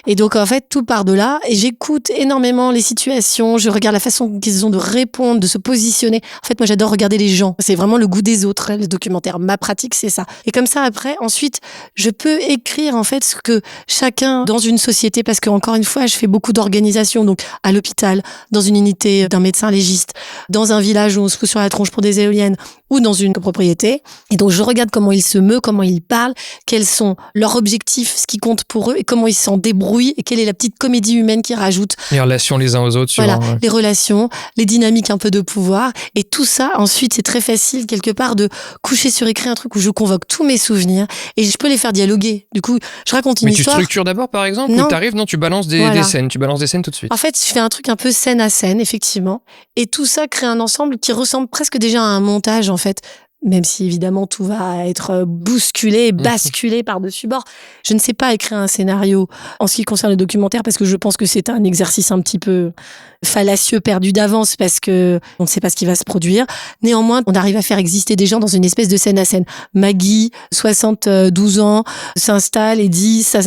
Et donc, en fait, tout part de là. Et j'écoute énormément les situations. Je regarde la façon qu'ils ont de répondre, de se positionner. En fait, moi, j'adore regarder les gens. C'est vraiment le goût des autres, le documentaire. Ma pratique, c'est ça. Et comme ça, après, ensuite, je peux écrire, en fait, ce que chacun, dans une société, parce que, encore une fois, je fais beaucoup d'organisations. Donc, à l'hôpital, dans une unité d'un médecin légiste, dans un village où on se fout sur la tronche pour des éoliennes, ou dans une copropriété. Et donc, je regarde comment ils se meuvent, comment ils parlent, quels sont leurs objectifs, ce qui compte pour eux, et comment ils s'en débrouillent, et quelle est la petite comédie humaine qu'ils rajoutent.
Les relations les uns aux autres.
Voilà,
ouais.
les relations, les dynamiques un peu de pouvoir. Et tout ça, ensuite, c'est très facile, quelque part, de coucher sur écrit un truc où je convoque tous mes souvenirs, et je peux les faire dialoguer. Du coup, je raconte une histoire.
Mais tu structures d'abord, par exemple,
Non.
ou t'arrives, non, tu balances des scènes. Tu balances des scènes tout de suite.
En fait, je fais un truc un peu scène à scène, effectivement. Et tout ça crée un ensemble qui ressemble presque déjà à un montage, en fait. Même si, évidemment, tout va être bousculé, basculé par-dessus bord. Je ne sais pas écrire un scénario en ce qui concerne le documentaire parce que je pense que c'est un exercice un petit peu fallacieux, perdu d'avance parce que on ne sait pas ce qui va se produire. Néanmoins, on arrive à faire exister des gens dans une espèce de scène à scène. Maggie, 72 ans, s'installe et dit ça.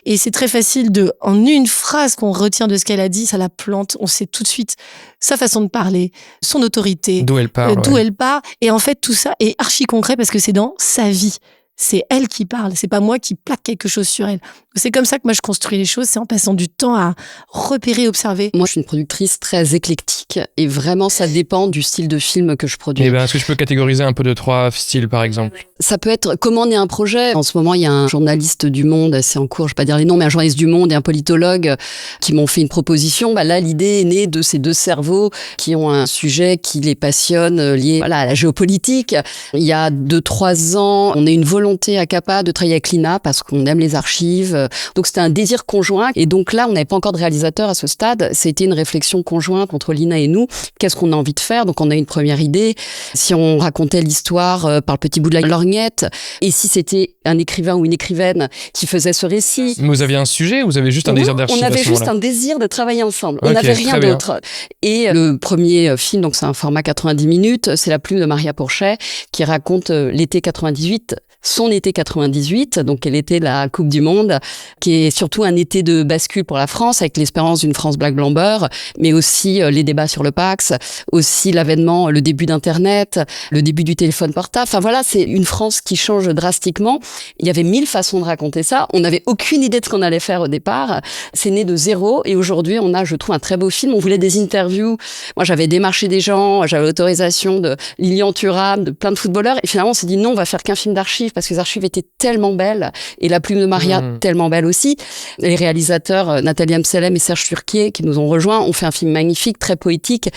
Et c'est très facile en une phrase qu'on retient de ce qu'elle a dit, ça la plante. On sait tout de suite sa façon de parler, son autorité,
D'où elle part.
d'où elle part. Et en fait, tout ça est archi concret parce que c'est dans sa vie. C'est elle qui parle, c'est pas moi qui plaque quelque chose sur elle. C'est comme ça que moi je construis les choses, c'est en passant du temps à repérer, observer.
Moi, je suis une productrice très éclectique et vraiment, ça dépend du style de film que je produis.
Et ben, est-ce que je peux catégoriser un peu de 3 styles, par exemple?
Ça peut être comment naît un projet. En ce moment, il y a un journaliste du Monde, c'est en cours, je vais pas dire les noms, mais un journaliste du Monde et un politologue qui m'ont fait une proposition. Là, l'idée est née de ces deux cerveaux qui ont un sujet qui les passionne, lié à la géopolitique. Il y a 2-3 ans, on a une volonté à CAPA de travailler avec l'INA parce qu'on aime les archives. Donc, c'était un désir conjoint. Et donc là, on n'avait pas encore de réalisateur à ce stade. C'était une réflexion conjointe entre l'INA et nous. Qu'est-ce qu'on a envie de faire? Donc, on a une première idée. Si on racontait l'histoire par le petit bout de la lorgnette, et si c'était un écrivain ou une écrivaine qui faisait ce récit.
Mais vous aviez un sujet ou vous avez juste un désir d'archive?
On avait juste un désir de travailler ensemble. On
Ok,
n'avait rien
très bien.
d'autre. Et le premier film, donc c'est un format 90 minutes, c'est La plume de Maria Pourchet qui raconte l'été 98 son été 98, donc quel était la Coupe du Monde, qui est surtout un été de bascule pour la France, avec l'espérance d'une France black blanc beurre, mais aussi les débats sur le Pacs, aussi l'avènement, le début d'Internet, le début du téléphone portable. Enfin voilà, c'est une France qui change drastiquement. Il y avait 1000 façons de raconter ça. On n'avait aucune idée de ce qu'on allait faire au départ. C'est né de zéro et aujourd'hui, on a, je trouve, un très beau film. On voulait des interviews. Moi, j'avais démarché des gens, j'avais l'autorisation de Lilian Thuram, de plein de footballeurs. Et finalement, on s'est dit non, on va faire qu'un film d'archives parce que les archives étaient tellement belles et la plume de Maria tellement belle aussi. Les réalisateurs Nathalie Amselem et Serge Turquier qui nous ont rejoints ont fait un film magnifique, très poétique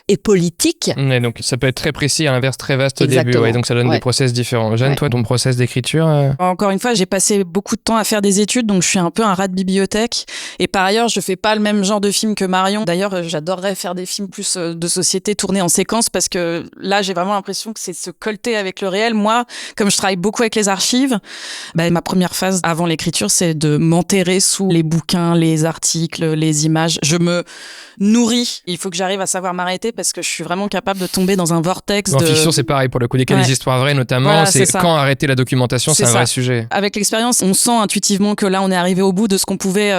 et politique.
Ouais, donc ça peut être très précis, à l'inverse très vaste au
Exactement.
début. Ouais, donc ça donne des process différents. Jeanne, toi, ton process d'écriture
Encore une fois, j'ai passé beaucoup de temps à faire des études, donc je suis un peu un rat de bibliothèque. Et par ailleurs, je fais pas le même genre de film que Marion. D'ailleurs, j'adorerais faire des films plus de société tournés en séquence parce que là, j'ai vraiment l'impression que c'est se colter avec le réel. Moi, comme je travaille beaucoup avec les archives, ma première phase avant l'écriture, c'est de m'enterrer sous les bouquins, les articles, les images. Je me nourris. Il faut que j'arrive à savoir m'arrêter parce que je suis vraiment capable de tomber dans un vortex.
En fiction, c'est pareil pour le coup. Dès qu'il y a des histoires vraies, notamment,
Voilà,
c'est
ça.
quand arrêter la documentation, c'est un vrai sujet.
Avec l'expérience, on sent intuitivement que là, on est arrivé au bout de ce qu'on pouvait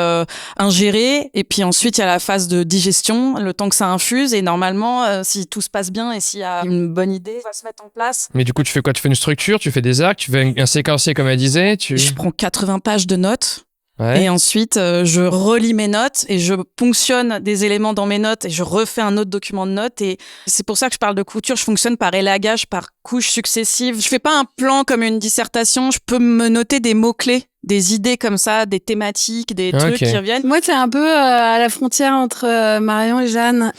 ingérer. Et puis ensuite, il y a la phase de digestion, le temps que ça infuse. Et normalement, si tout se passe bien et s'il y a une bonne idée, ça va se mettre en place.
Mais du coup, tu fais quoi? Tu fais une structure, tu fais des arcs, tu fais un séquencier, comme elle disait.
Je prends 80 pages de notes.
Ouais.
Et ensuite, je relis mes notes et je ponctionne des éléments dans mes notes et je refais un autre document de notes. Et c'est pour ça que je parle de couture. Je fonctionne par élagage, par couches successives. Je fais pas un plan comme une dissertation. Je peux me noter des mots-clés, des idées comme ça, des thématiques, des trucs qui reviennent.
Moi, c'est un peu à la frontière entre Marion et Jeanne.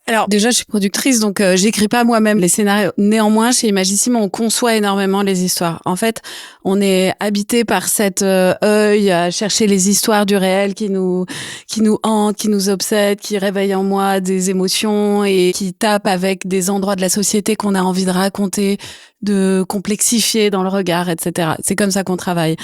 Alors déjà, je suis productrice, donc j'écris pas moi-même les scénarios. Néanmoins, chez Imagissime, on conçoit énormément les histoires. En fait, on est habité par cet œil à chercher les histoires du réel qui nous hantent, qui nous obsèdent, qui réveillent en moi des émotions et qui tapent avec des endroits de la société qu'on a envie de raconter, de complexifier dans le regard, etc. C'est comme ça qu'on travaille.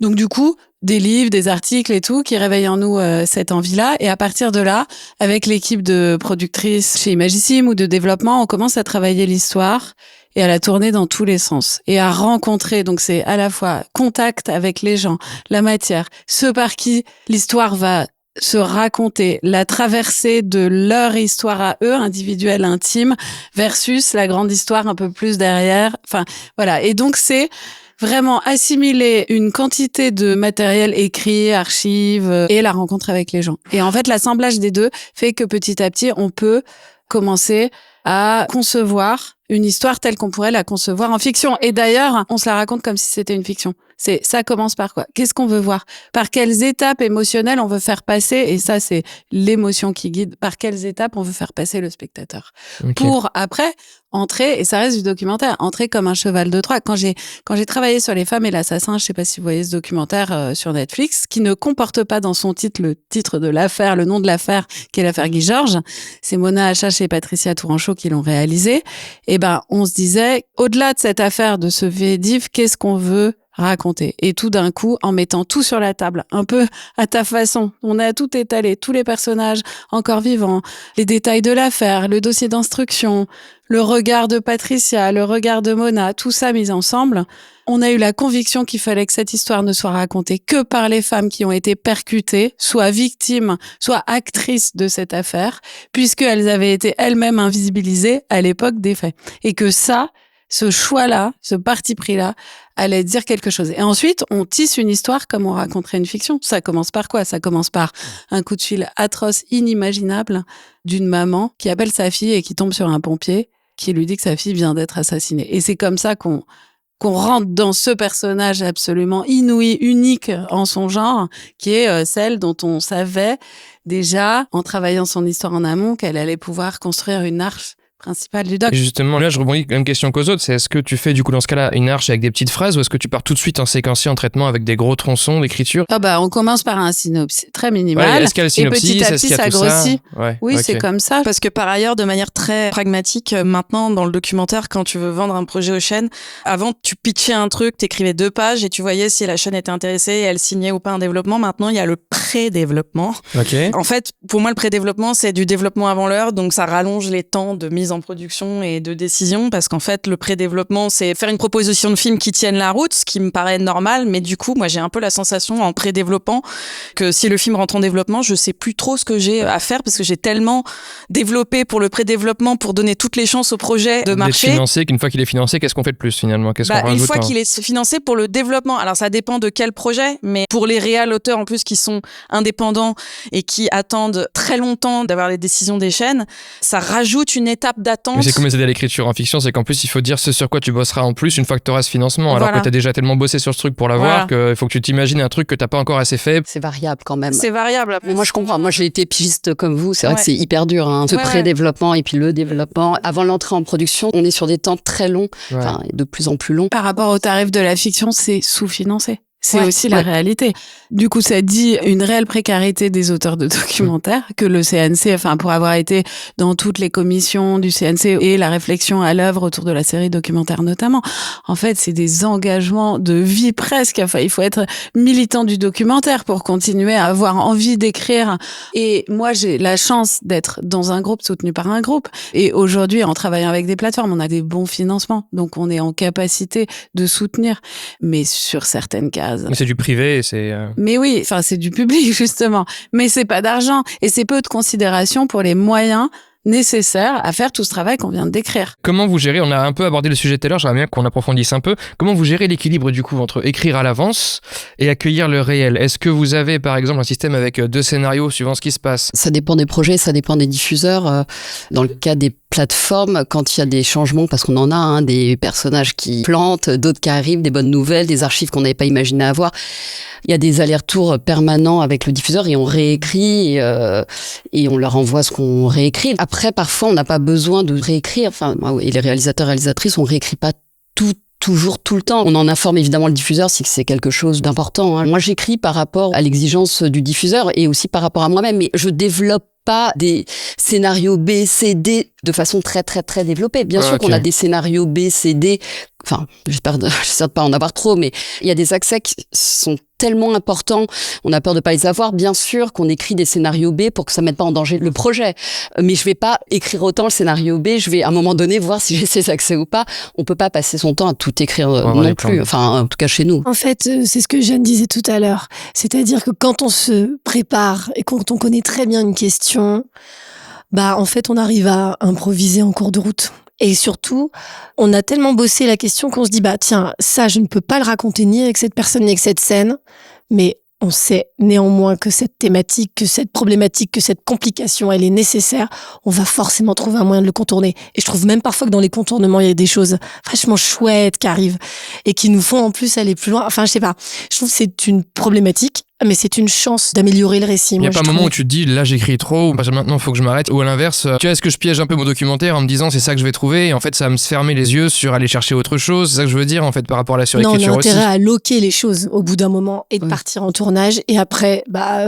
Donc du coup, des livres, des articles et tout qui réveillent en nous cette envie-là. Et à partir de là, avec l'équipe de productrices chez Imagissime ou de développement, on commence à travailler l'histoire et à la tourner dans tous les sens et à rencontrer. Donc c'est à la fois contact avec les gens, la matière, ceux par qui l'histoire va se raconter, la traversée de leur histoire à eux, individuelle, intime, versus la grande histoire un peu plus derrière. Enfin, voilà. Et donc c'est vraiment assimiler une quantité de matériel écrit, archives et la rencontre avec les gens. Et en fait, l'assemblage des deux fait que petit à petit, on peut commencer à concevoir une histoire telle qu'on pourrait la concevoir en fiction. Et d'ailleurs, on se la raconte comme si c'était une fiction. Ça commence par quoi? Qu'est-ce qu'on veut voir? Par quelles étapes émotionnelles on veut faire passer? Et ça, c'est l'émotion qui guide. Par quelles étapes on veut faire passer le spectateur? Okay. Pour après entrer, et ça reste du documentaire, entrer comme un cheval de Troie. Quand j'ai travaillé sur Les Femmes et l'Assassin, je sais pas si vous voyez ce documentaire sur Netflix, qui ne comporte pas dans son titre le titre de l'affaire, le nom de l'affaire, qui est l'affaire Guy Georges. C'est Mona Achache et Patricia Touranchot qui l'ont réalisé. Et on se disait, au-delà de cette affaire, de ce fait div, qu'est-ce qu'on veut raconter? Et tout d'un coup, en mettant tout sur la table, un peu à ta façon, on a tout étalé, tous les personnages encore vivants, les détails de l'affaire, le dossier d'instruction, le regard de Patricia, le regard de Mona, tout ça mis ensemble. On a eu la conviction qu'il fallait que cette histoire ne soit racontée que par les femmes qui ont été percutées, soit victimes, soit actrices de cette affaire, puisqu'elles avaient été elles-mêmes invisibilisées à l'époque des faits. Et que ça, ce choix-là, ce parti pris-là, allait dire quelque chose. Et ensuite, on tisse une histoire comme on raconterait une fiction. Ça commence par quoi? Ça commence par un coup de fil atroce, inimaginable, d'une maman qui appelle sa fille et qui tombe sur un pompier qui lui dit que sa fille vient d'être assassinée. Et c'est comme ça qu'on rentre dans ce personnage absolument inouï, unique en son genre, qui est celle dont on savait déjà, en travaillant son histoire en amont, qu'elle allait pouvoir construire une arche principale du doc.
Et justement, là, je rebondis même question qu'aux autres, c'est est-ce que tu fais du coup dans ce cas-là une arche avec des petites phrases ou est-ce que tu pars tout de suite en séquencier, en traitement avec des gros tronçons d'écriture?
On commence par un synopsis très minimal.
Ouais, est-ce qu'il y a le synopsis,
et petit à petit, ça grossit.
Ouais,
oui, okay. C'est comme ça.
Parce que par ailleurs, de manière très pragmatique, maintenant, dans le documentaire, quand tu veux vendre un projet aux chaînes, avant, tu pitchais un truc, t'écrivais 2 pages et tu voyais si la chaîne était intéressée et elle signait ou pas un développement. Maintenant, il y a le pré-développement.
Okay.
En fait, pour moi, le pré-développement, c'est du développement avant l'heure, donc ça rallonge les temps de mise mise en production et de décision, parce qu'en fait, le pré-développement, c'est faire une proposition de film qui tienne la route, ce qui me paraît normal, mais du coup, moi, j'ai un peu la sensation en pré-développement que si le film rentre en développement, je sais plus trop ce que j'ai à faire, parce que j'ai tellement développé pour le pré-développement pour donner toutes les chances au projet de marcher.
Financé, qu'une fois qu'il est financé, qu'est-ce qu'on fait de plus finalement? Qu'est-ce qu'on rajoute?
Une fois qu'il est financé pour le développement, alors ça dépend de quel projet, mais pour les réals-auteurs en plus qui sont indépendants et qui attendent très longtemps d'avoir les décisions des chaînes, ça rajoute une étape d'attente.
Mais c'est comme les aider à l'écriture en fiction, c'est qu'en plus il faut dire ce sur quoi tu bosseras en plus une fois que tu auras ce financement, alors que tu as déjà tellement bossé sur ce truc pour l'avoir qu'il faut que tu t'imagines un truc que t'as pas encore assez fait.
C'est variable quand même.
C'est variable.
Mais moi je comprends, moi j'ai été pigiste comme vous, c'est vrai que c'est hyper dur, ce pré-développement et puis le développement. Avant l'entrée en production, on est sur des temps très longs, enfin de plus en plus longs.
Par rapport au tarif de la fiction, c'est sous-financé. C'est aussi la réalité. Du coup, ça dit une réelle précarité des auteurs de documentaires que le CNC, enfin, pour avoir été dans toutes les commissions du CNC et la réflexion à l'œuvre autour de la série documentaire notamment. En fait, c'est des engagements de vie presque. Enfin, il faut être militant du documentaire pour continuer à avoir envie d'écrire. Et moi, j'ai la chance d'être dans un groupe soutenu par un groupe. Et aujourd'hui, en travaillant avec des plateformes, on a des bons financements. Donc, on est en capacité de soutenir. Mais sur certaines cases,
mais c'est du privé,
Mais oui, enfin c'est du public justement. Mais c'est pas d'argent et c'est peu de considération pour les moyens nécessaires à faire tout ce travail qu'on vient de décrire.
Comment vous gérez, on a un peu abordé le sujet tout à l'heure, j'aimerais bien qu'on approfondisse un peu, comment vous gérez l'équilibre du coup entre écrire à l'avance et accueillir le réel? Est-ce que vous avez par exemple un système avec 2 scénarios suivant ce qui se passe?
Ça dépend des projets, ça dépend des diffuseurs. Dans le cas des plateformes, quand il y a des changements, parce qu'on en a des personnages qui plantent, d'autres qui arrivent, des bonnes nouvelles, des archives qu'on n'avait pas imaginé avoir, il y a des allers-retours permanents avec le diffuseur et on réécrit et on leur envoie ce qu'on réécrit. Après, parfois, on n'a pas besoin de réécrire. Enfin, et les réalisateurs, réalisatrices, on réécrit pas toujours tout le temps. On en informe évidemment le diffuseur si c'est quelque chose d'important. Moi, j'écris par rapport à l'exigence du diffuseur et aussi par rapport à moi-même, mais je développe pas des scénarios B, C, D de façon très développée. Bien sûr qu'on a des scénarios B, C, D. Enfin, j'espère de pas en avoir trop, mais il y a des accès qui sont tellement importants, on a peur de pas les avoir. Bien sûr qu'on écrit des scénarios B pour que ça mette pas en danger le projet. Mais je vais pas écrire autant le scénario B, je vais à un moment donné voir si j'ai ces accès ou pas. On peut pas passer son temps à tout écrire non plus. Enfin, en tout cas chez nous.
En fait, c'est ce que Jeanne disait tout à l'heure. C'est-à-dire que quand on se prépare et quand on connaît très bien une question, en fait, on arrive à improviser en cours de route. Et surtout, on a tellement bossé la question qu'on se dit, tiens, ça, je ne peux pas le raconter ni avec cette personne, ni avec cette scène, mais on sait néanmoins que cette thématique, que cette problématique, que cette complication, elle est nécessaire. On va forcément trouver un moyen de le contourner. Et je trouve même parfois que dans les contournements, il y a des choses vachement chouettes qui arrivent et qui nous font en plus aller plus loin. Enfin, je sais pas. Je trouve que c'est une problématique, mais c'est une chance d'améliorer le récit.
Il n'y a pas un moment où tu te dis, là j'écris trop, ou maintenant il faut que je m'arrête, ou à l'inverse, tu vois, est-ce que je piège un peu mon documentaire en me disant c'est ça que je vais trouver, et en fait ça va me se fermer les yeux sur aller chercher autre chose, c'est ça que je veux dire en fait par rapport à la surécriture aussi.
Non, on a intérêt à loquer les choses au bout d'un moment et de partir en tournage, et après,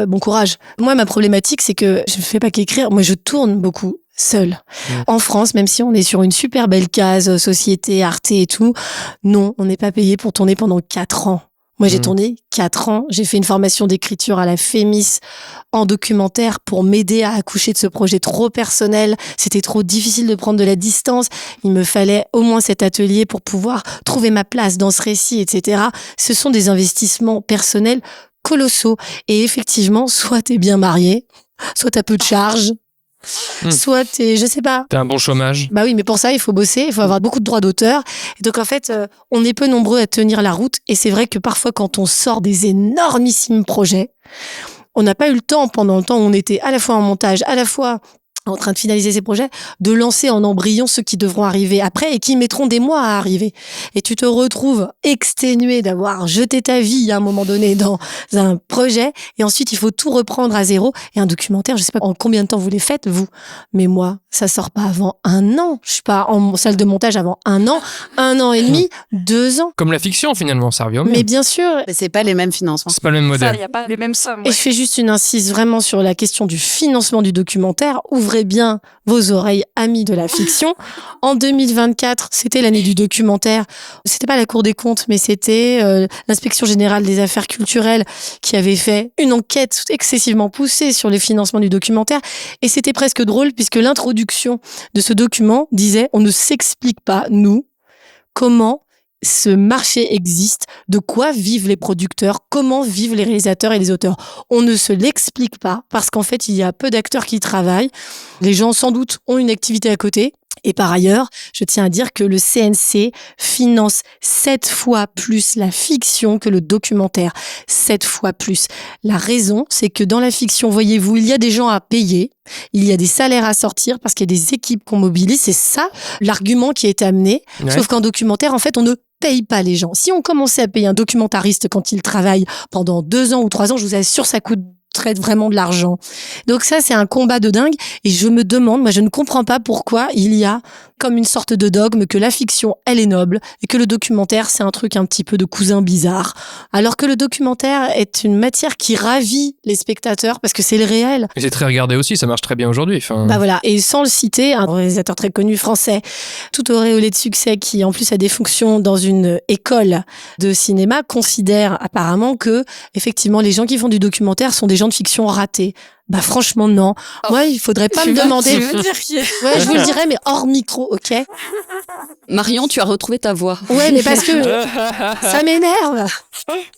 bon courage. Moi, ma problématique, c'est que je ne fais pas qu'écrire, moi je tourne beaucoup seule. En France, même si on est sur une super belle case, société, Arte et tout, non, on n'est pas payé pour tourner pendant 4 ans. Moi, j'ai tourné 4 ans. J'ai fait une formation d'écriture à la FEMIS en documentaire pour m'aider à accoucher de ce projet trop personnel. C'était trop difficile de prendre de la distance. Il me fallait au moins cet atelier pour pouvoir trouver ma place dans ce récit, etc. Ce sont des investissements personnels colossaux. Et effectivement, soit t'es bien marié, soit t'as peu de charges, soit t'es, je sais pas.
T'as un bon chômage.
Oui, mais pour ça, il faut bosser, il faut avoir beaucoup de droits d'auteur. Et donc, en fait, on est peu nombreux à tenir la route. Et c'est vrai que parfois, quand on sort des énormissimes projets, on n'a pas eu le temps, pendant le temps où on était à la fois en montage, à la fois en train de finaliser ces projets, de lancer en embryon ceux qui devront arriver après et qui mettront des mois à arriver. Et tu te retrouves exténué d'avoir jeté ta vie à un moment donné dans un projet et ensuite il faut tout reprendre à zéro. Et un documentaire, je sais pas en combien de temps vous les faites, vous, mais moi, ça sort pas avant 1 an. Je suis pas en salle de montage avant 1 an, 1 an et demi, 2 ans.
Comme la fiction finalement, ça revient au même.
Mais bien sûr.
Mais c'est pas les mêmes financements.
C'est pas le même modèle.
Il n'y a pas les mêmes sommes.
Et je fais juste une incise vraiment sur la question du financement du documentaire. Ouvrez ouvrez bien vos oreilles, amis de la fiction. En 2024, c'était l'année du documentaire. C'était pas la Cour des comptes, mais c'était l'Inspection générale des affaires culturelles qui avait fait une enquête excessivement poussée sur le financement du documentaire. Et c'était presque drôle puisque l'introduction de ce document disait « On ne s'explique pas, nous, comment ce marché existe, de quoi vivent les producteurs, comment vivent les réalisateurs et les auteurs. On ne se l'explique pas parce qu'en fait, il y a peu d'acteurs qui travaillent. Les gens, sans doute, ont une activité à côté. Et par ailleurs, je tiens à dire que le CNC finance 7 fois plus la fiction que le documentaire. 7 fois plus. La raison, c'est que dans la fiction, voyez-vous, il y a des gens à payer, il y a des salaires à sortir parce qu'il y a des équipes qu'on mobilise. C'est ça l'argument qui a été amené. Ouais. Sauf qu'en documentaire, en fait, on ne paye pas les gens. Si on commençait à payer un documentariste quand il travaille pendant 2 ans ou 3 ans, je vous assure, ça coûterait vraiment de l'argent. Donc ça, c'est un combat de dingue. Et je me demande, moi, je ne comprends pas pourquoi il y a comme une sorte de dogme que la fiction, elle est noble et que le documentaire, c'est un truc un petit peu de cousin bizarre. Alors que le documentaire est une matière qui ravit les spectateurs parce que c'est le réel.
Et c'est très regardé aussi, ça marche très bien aujourd'hui. Enfin...
Bah voilà. Et sans le citer, un réalisateur très connu français, tout auréolé de succès, qui en plus a des fonctions dans une école de cinéma, considère apparemment que, effectivement, les gens qui font du documentaire sont des gens de fiction ratés. Bah franchement non. Moi, il faudrait pas me demander.
Tu veux dire
ouais, je vous le dirais, mais hors micro, ok.
Marion, tu as retrouvé ta voix.
Ouais, mais parce que ça m'énerve.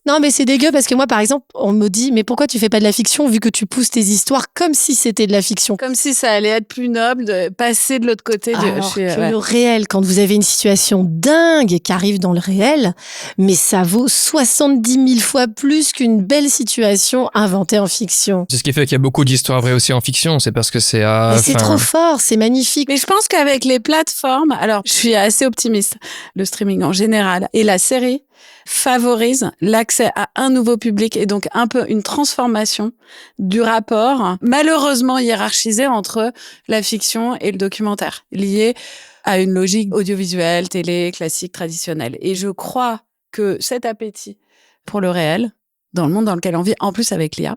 Non, mais c'est dégueu parce que moi, par exemple, on me dit, mais pourquoi tu fais pas de la fiction vu que tu pousses tes histoires comme si c'était de la fiction.
Comme si ça allait être plus noble de passer de l'autre côté.
Alors que le réel, quand vous avez une situation dingue qui arrive dans le réel, mais ça vaut 70 000 fois plus qu'une belle situation inventée en fiction.
C'est ce qui fait qu'il y a beaucoup d'histoires vraies aussi en fiction, c'est parce que c'est...
c'est trop fort, c'est magnifique.
Mais je pense qu'avec les plateformes, alors je suis assez optimiste, le streaming en général, et la série favorise l'accès à un nouveau public et donc un peu une transformation du rapport malheureusement hiérarchisé entre la fiction et le documentaire, lié à une logique audiovisuelle, télé, classique, traditionnelle. Et je crois que cet appétit pour le réel, dans le monde dans lequel on vit, en plus avec l'IA,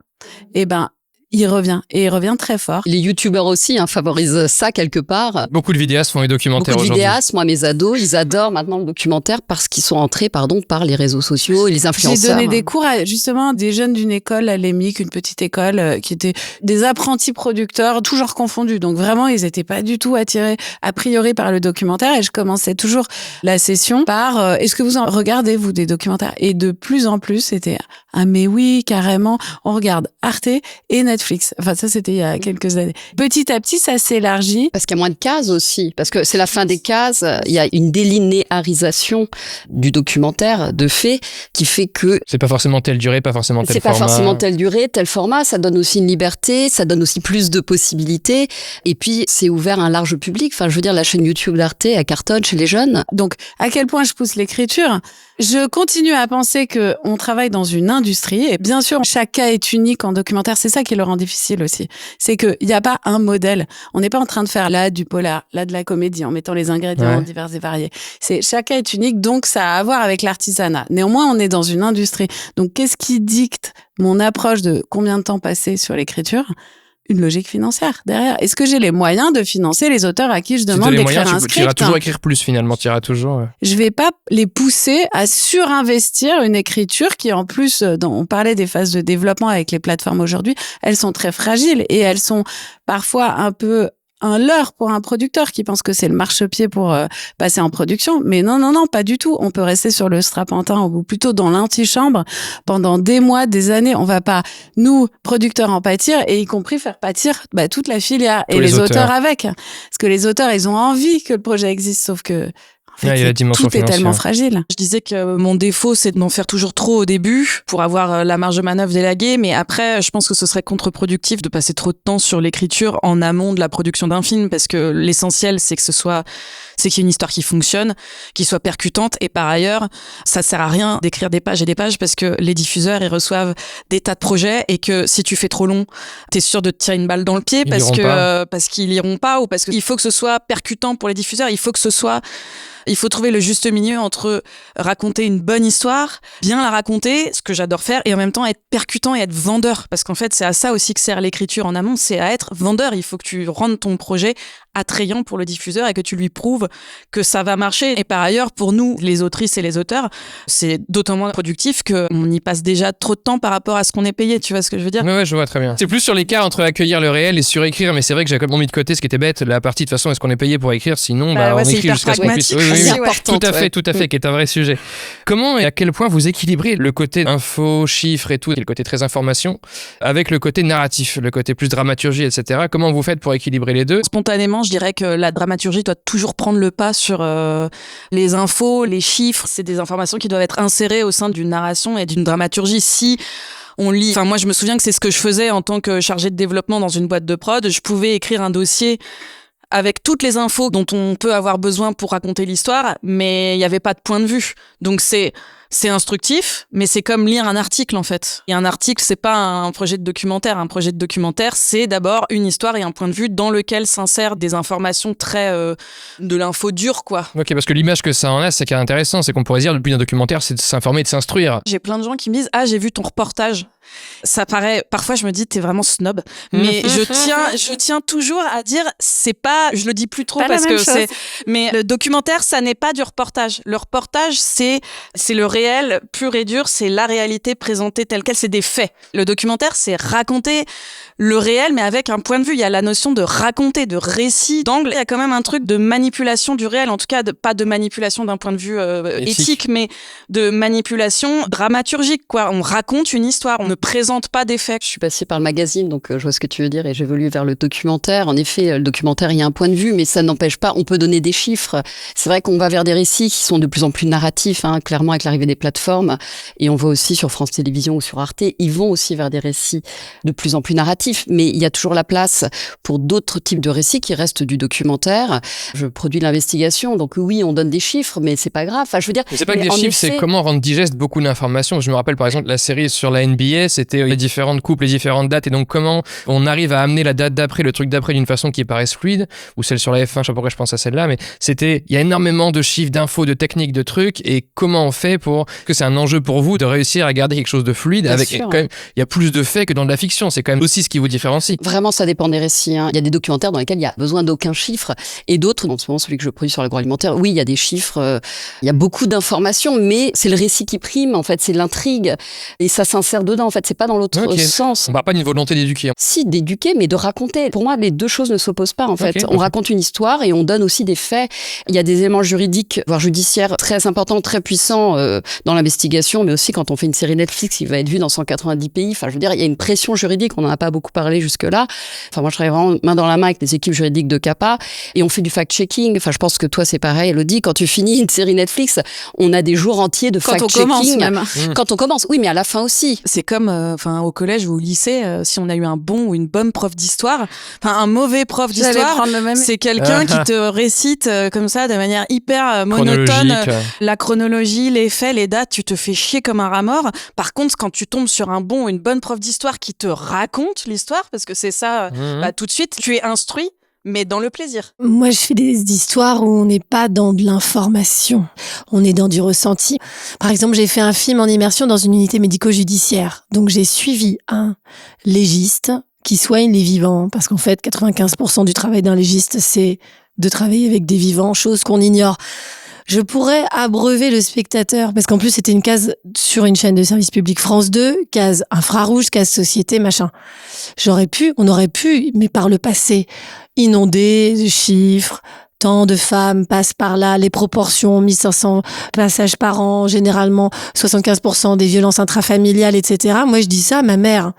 il revient, et il revient très fort.
Les youtubeurs aussi favorisent ça quelque part.
Beaucoup de vidéastes font les documentaires aujourd'hui.
Beaucoup de vidéastes, moi mes ados, ils adorent maintenant le documentaire parce qu'ils sont entrés par les réseaux sociaux et les influenceurs.
J'ai donné des cours à justement des jeunes d'une école à l'EMIC, une petite école qui était des apprentis producteurs, tout genre confondus. Donc vraiment, ils étaient pas du tout attirés a priori par le documentaire et je commençais toujours la session par est-ce que vous en regardez vous des documentaires? Et de plus en plus, c'était mais oui, carrément, on regarde Arte et Netflix. Enfin, ça, c'était il y a quelques années. Petit à petit, ça s'élargit.
Parce qu'il y a moins de cases aussi. Parce que c'est la fin des cases. Il y a une délinéarisation du documentaire, de fait, qui fait que...
C'est pas forcément telle durée, pas forcément tel format.
C'est pas forcément telle durée, tel format. Ça donne aussi une liberté, ça donne aussi plus de possibilités. Et puis, c'est ouvert à un large public. Enfin, je veux dire, la chaîne YouTube d'Arte, elle cartonne chez les jeunes.
Donc, à quel point je pousse l'écriture? Je continue à penser que on travaille dans une industrie et bien sûr, chaque cas est unique en documentaire. C'est ça qui le rend difficile aussi. C'est qu'il n'y a pas un modèle. On n'est pas en train de faire là du polar, là de la comédie en mettant les ingrédients divers et variés. Chaque cas est unique, donc ça a à voir avec l'artisanat. Néanmoins, on est dans une industrie. Donc, qu'est-ce qui dicte mon approche de combien de temps passer sur l'écriture? Une logique financière derrière. Est-ce que j'ai les moyens de financer les auteurs à qui je demande d'écrire un script?
Tu iras toujours écrire plus finalement, tu iras toujours...
Je vais pas les pousser à surinvestir une écriture qui en plus, on parlait des phases de développement avec les plateformes aujourd'hui, elles sont très fragiles et elles sont parfois un peu un leurre pour un producteur qui pense que c'est le marchepied pour passer en production. Mais non, pas du tout. On peut rester sur le strapontin ou plutôt dans l'antichambre pendant des mois, des années. On va pas, nous, producteurs, en pâtir et y compris faire pâtir toute la filière et les auteurs avec. Parce que les auteurs, ils ont envie que le projet existe, sauf que en fait, tout est tellement fragile.
Je disais que mon défaut, c'est d'en faire toujours trop au début pour avoir la marge de manœuvre d'élaguer. Mais après, je pense que ce serait contre-productif de passer trop de temps sur l'écriture en amont de la production d'un film parce que l'essentiel, c'est qu'il y ait une histoire qui fonctionne, qui soit percutante. Et par ailleurs, ça sert à rien d'écrire des pages et des pages parce que les diffuseurs, ils reçoivent des tas de projets et que si tu fais trop long, t'es sûr de te tirer une balle dans le pied parce qu'ils liront pas ou parce qu'il faut que ce soit percutant pour les diffuseurs. Il faut que ce soit Il faut trouver le juste milieu entre raconter une bonne histoire, bien la raconter, ce que j'adore faire, et en même temps être percutant et être vendeur. Parce qu'en fait, c'est à ça aussi que sert l'écriture en amont, c'est à être vendeur. Il faut que tu rendes ton projet attrayant pour le diffuseur et que tu lui prouves que ça va marcher. Et par ailleurs, pour nous, les autrices et les auteurs, c'est d'autant moins productif qu'on y passe déjà trop de temps par rapport à ce qu'on est payé. Tu vois ce que je veux dire ?
Ouais, je vois très bien. C'est plus sur l'écart entre accueillir le réel et surécrire, mais c'est vrai que j'ai complètement mis de côté ce qui était bête, la partie de toute façon, est-ce qu'on est payé pour écrire, sinon on écrit jusqu'à ce qu'on puisse.
Tout
à fait, qui est un vrai sujet. Comment et à quel point vous équilibrez le côté info, chiffres et tout, et le côté très information, avec le côté narratif, le côté plus dramaturgie, etc. Comment vous faites pour équilibrer les deux ?
Spontanément, je dirais que la dramaturgie doit toujours prendre le pas sur les infos, les chiffres. C'est des informations qui doivent être insérées au sein d'une narration et d'une dramaturgie. Si on lit, enfin moi je me souviens que c'est ce que je faisais en tant que chargée de développement dans une boîte de prod. Je pouvais écrire un dossier avec toutes les infos dont on peut avoir besoin pour raconter l'histoire, mais il n'y avait pas de point de vue. Donc c'est instructif, mais c'est comme lire un article en fait. Et un article, c'est pas un projet de documentaire. Un projet de documentaire, c'est d'abord une histoire et un point de vue dans lequel s'insèrent des informations très de l'info dure, quoi.
Ok, parce que l'image que ça en a, c'est qui est intéressant, c'est qu'on pourrait dire, depuis un documentaire, c'est de s'informer et de s'instruire.
J'ai plein de gens qui me disent « Ah, j'ai vu ton reportage ». Ça paraît, parfois je me dis t'es vraiment snob, mais je tiens toujours à dire c'est pas, je le dis plus trop parce que c'est, mais le documentaire ça n'est pas du reportage. Le reportage c'est le réel pur et dur, c'est la réalité présentée telle quelle, c'est des faits. Le documentaire c'est raconter le réel mais avec un point de vue. Il y a la notion de raconter, de récit, d'angle. Il y a quand même un truc de manipulation du réel, en tout cas pas de manipulation d'un point de vue éthique, mais de manipulation dramaturgique quoi. On raconte une histoire, on ne présente pas des faits.
Je suis passée par le magazine, donc je vois ce que tu veux dire, et j'évolue vers le documentaire. En effet, le documentaire, il y a un point de vue, mais ça n'empêche pas, on peut donner des chiffres. C'est vrai qu'on va vers des récits qui sont de plus en plus narratifs, hein, clairement avec l'arrivée des plateformes, et on voit aussi sur France Télévisions ou sur Arte, ils vont aussi vers des récits de plus en plus narratifs, mais il y a toujours la place pour d'autres types de récits qui restent du documentaire. Je produis de l'investigation, donc oui, on donne des chiffres, mais c'est pas grave. Enfin, je veux dire,
mais c'est pas que des chiffres, c'est comment rendre digeste beaucoup d'informations. Je me rappelle par exemple la série sur la NBA, c'était les différentes coupes, les différentes dates, et donc comment on arrive à amener la date d'après, le truc d'après d'une façon qui paraisse fluide, ou celle sur la F1, je sais pas pourquoi je pense à celle-là, mais il y a énormément de chiffres, d'infos, de techniques, de trucs, et comment on fait pour que c'est un enjeu pour vous de réussir à garder quelque chose de fluide. Bien avec sûr, quand même, il y a plus de faits que dans de la fiction, c'est quand même aussi ce qui vous différencie.
Vraiment, ça dépend des récits, hein. Il y a des documentaires dans lesquels il y a besoin d'aucun chiffre, et d'autres, en ce moment celui que je produis sur l'agroalimentaire, oui, il y a des chiffres, il y a beaucoup d'informations, mais c'est le récit qui prime, en fait, c'est l'intrigue, et ça s'insère dedans, en fait, c'est pas dans l'autre sens.
On parle pas d'une volonté d'éduquer.
Si, d'éduquer, mais de raconter. Pour moi, les deux choses ne s'opposent pas, en fait. On raconte une histoire et on donne aussi des faits. Il y a des éléments juridiques, voire judiciaires, très importants, très puissants dans l'investigation, mais aussi quand on fait une série Netflix qui va être vue dans 190 pays. Enfin, je veux dire, il y a une pression juridique, on n'en a pas beaucoup parlé jusque-là. Enfin, moi, je travaille vraiment main dans la main avec les équipes juridiques de CAPA et on fait du fact-checking. Enfin, je pense que toi, c'est pareil, Elodie. Quand tu finis une série Netflix, on a des jours entiers de fact-checking. Quand on commence, oui, mais à la fin aussi.
C'est comme, au collège ou au lycée, si on a eu un bon ou une bonne prof d'histoire, un mauvais prof d'histoire, c'est quelqu'un qui te récite comme ça de manière hyper monotone la chronologie, les faits, les dates, tu te fais chier comme un rat mort. Par contre, quand tu tombes sur un bon ou une bonne prof d'histoire qui te raconte l'histoire, parce que c'est ça, tout de suite, tu es instruit, mais dans le plaisir.
Moi, je fais des histoires où on n'est pas dans de l'information, on est dans du ressenti. Par exemple, j'ai fait un film en immersion dans une unité médico-judiciaire. Donc, j'ai suivi un légiste qui soigne les vivants, parce qu'en fait, 95% du travail d'un légiste, c'est de travailler avec des vivants, chose qu'on ignore. Je pourrais abreuver le spectateur, parce qu'en plus, c'était une case sur une chaîne de service public France 2, case infrarouge, case société, machin. On aurait pu, mais par le passé, inonder de chiffres, tant de femmes passent par là, les proportions, 1500 passages par an, généralement 75% des violences intrafamiliales, etc. Moi, je dis ça à ma mère,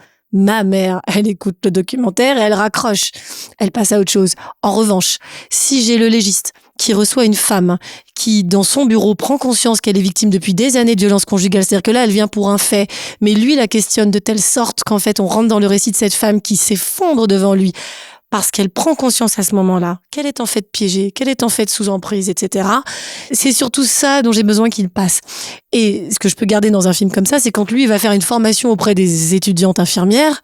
elle écoute le documentaire et elle raccroche. Elle passe à autre chose. En revanche, si j'ai le légiste qui reçoit une femme qui, dans son bureau, prend conscience qu'elle est victime depuis des années de violences conjugales, c'est-à-dire que là, elle vient pour un fait, mais lui la questionne de telle sorte qu'en fait, on rentre dans le récit de cette femme qui s'effondre devant lui, parce qu'elle prend conscience à ce moment-là qu'elle est en fait piégée, qu'elle est en fait sous emprise, etc. C'est surtout ça dont j'ai besoin qu'il passe. Et ce que je peux garder dans un film comme ça, c'est quand lui, il va faire une formation auprès des étudiantes infirmières,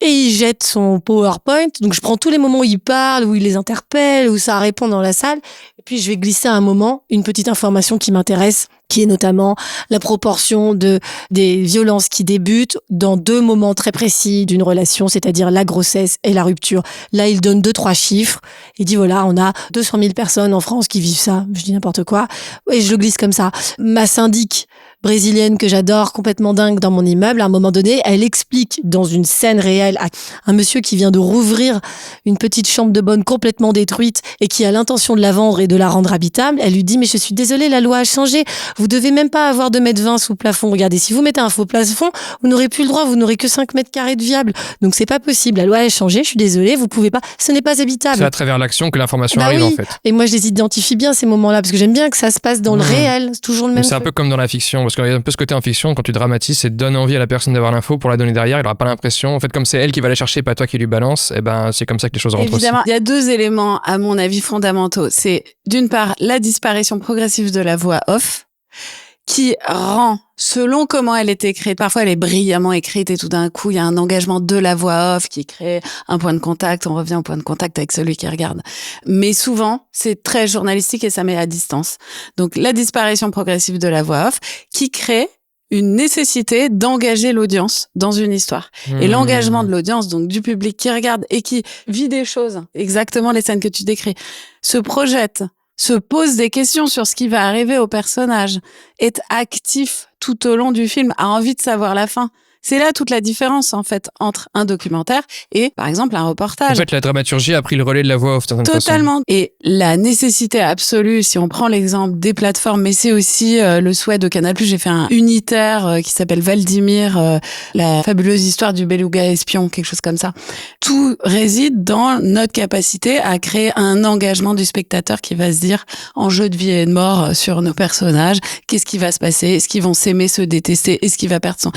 et il jette son PowerPoint. Donc je prends tous les moments où il parle, où il les interpelle, où ça répond dans la salle. Et puis je vais glisser à un moment une petite information qui m'intéresse, qui est notamment la proportion des violences qui débutent dans 2 moments très précis d'une relation, c'est-à-dire la grossesse et la rupture. Là, il donne 2-3 chiffres. Il dit voilà, on a 200 000 personnes en France qui vivent ça. Je dis n'importe quoi. Et je le glisse comme ça. Ma syndic brésilienne que j'adore, complètement dingue dans mon immeuble, à un moment donné, elle explique dans une scène réelle à un monsieur qui vient de rouvrir une petite chambre de bonne complètement détruite et qui a l'intention de la vendre et de la rendre habitable. Elle lui dit mais je suis désolée, la loi a changé. Vous devez même pas avoir 2,20 m sous plafond. Regardez, si vous mettez un faux plafond, vous n'aurez plus le droit, vous n'aurez que 5 mètres carrés de viable. Donc c'est pas possible. La loi a changé, je suis désolée, vous pouvez pas, ce n'est pas habitable.
C'est à travers l'action que l'information
Bah
arrive
oui.
en fait.
Et moi je les identifie bien ces moments-là parce que j'aime bien que ça se passe dans le réel. C'est toujours le même
C'est un
truc.
peu comme dans la fiction, parce qu'il y a un peu ce côté en fiction, quand tu dramatises, c'est de donner envie à la personne d'avoir l'info pour la donner derrière, il n'aura pas l'impression. En fait, comme c'est elle qui va la chercher, pas toi qui lui balance, et ben c'est comme ça que les choses rentrent
Évidemment,
aussi.
il y a 2 éléments, à mon avis, fondamentaux. C'est, d'une part, la disparition progressive de la voix off, qui rend, selon comment elle est écrite, parfois elle est brillamment écrite et tout d'un coup, il y a un engagement de la voix off qui crée un point de contact, on revient au point de contact avec celui qui regarde. Mais souvent, c'est très journalistique et ça met à distance. Donc, la disparition progressive de la voix off qui crée une nécessité d'engager l'audience dans une histoire. Et l'engagement de l'audience, donc du public qui regarde et qui vit des choses, exactement les scènes que tu décris, se projette, se pose des questions sur ce qui va arriver au personnage, est actif tout au long du film, a envie de savoir la fin. C'est là toute la différence, en fait, entre un documentaire et, par exemple, un reportage.
En fait, la dramaturgie a pris le relais de la voix off, d'une certaine façon.
Totalement. Et la nécessité absolue, si on prend l'exemple des plateformes, mais c'est aussi le souhait de Canal+. J'ai fait un unitaire qui s'appelle Valdimir, la fabuleuse histoire du beluga espion, quelque chose comme ça. Tout réside dans notre capacité à créer un engagement du spectateur qui va se dire enjeu de vie et de mort sur nos personnages. Qu'est-ce qui va se passer? Est-ce qu'ils vont s'aimer, se détester? Est-ce qu'il va perdre son...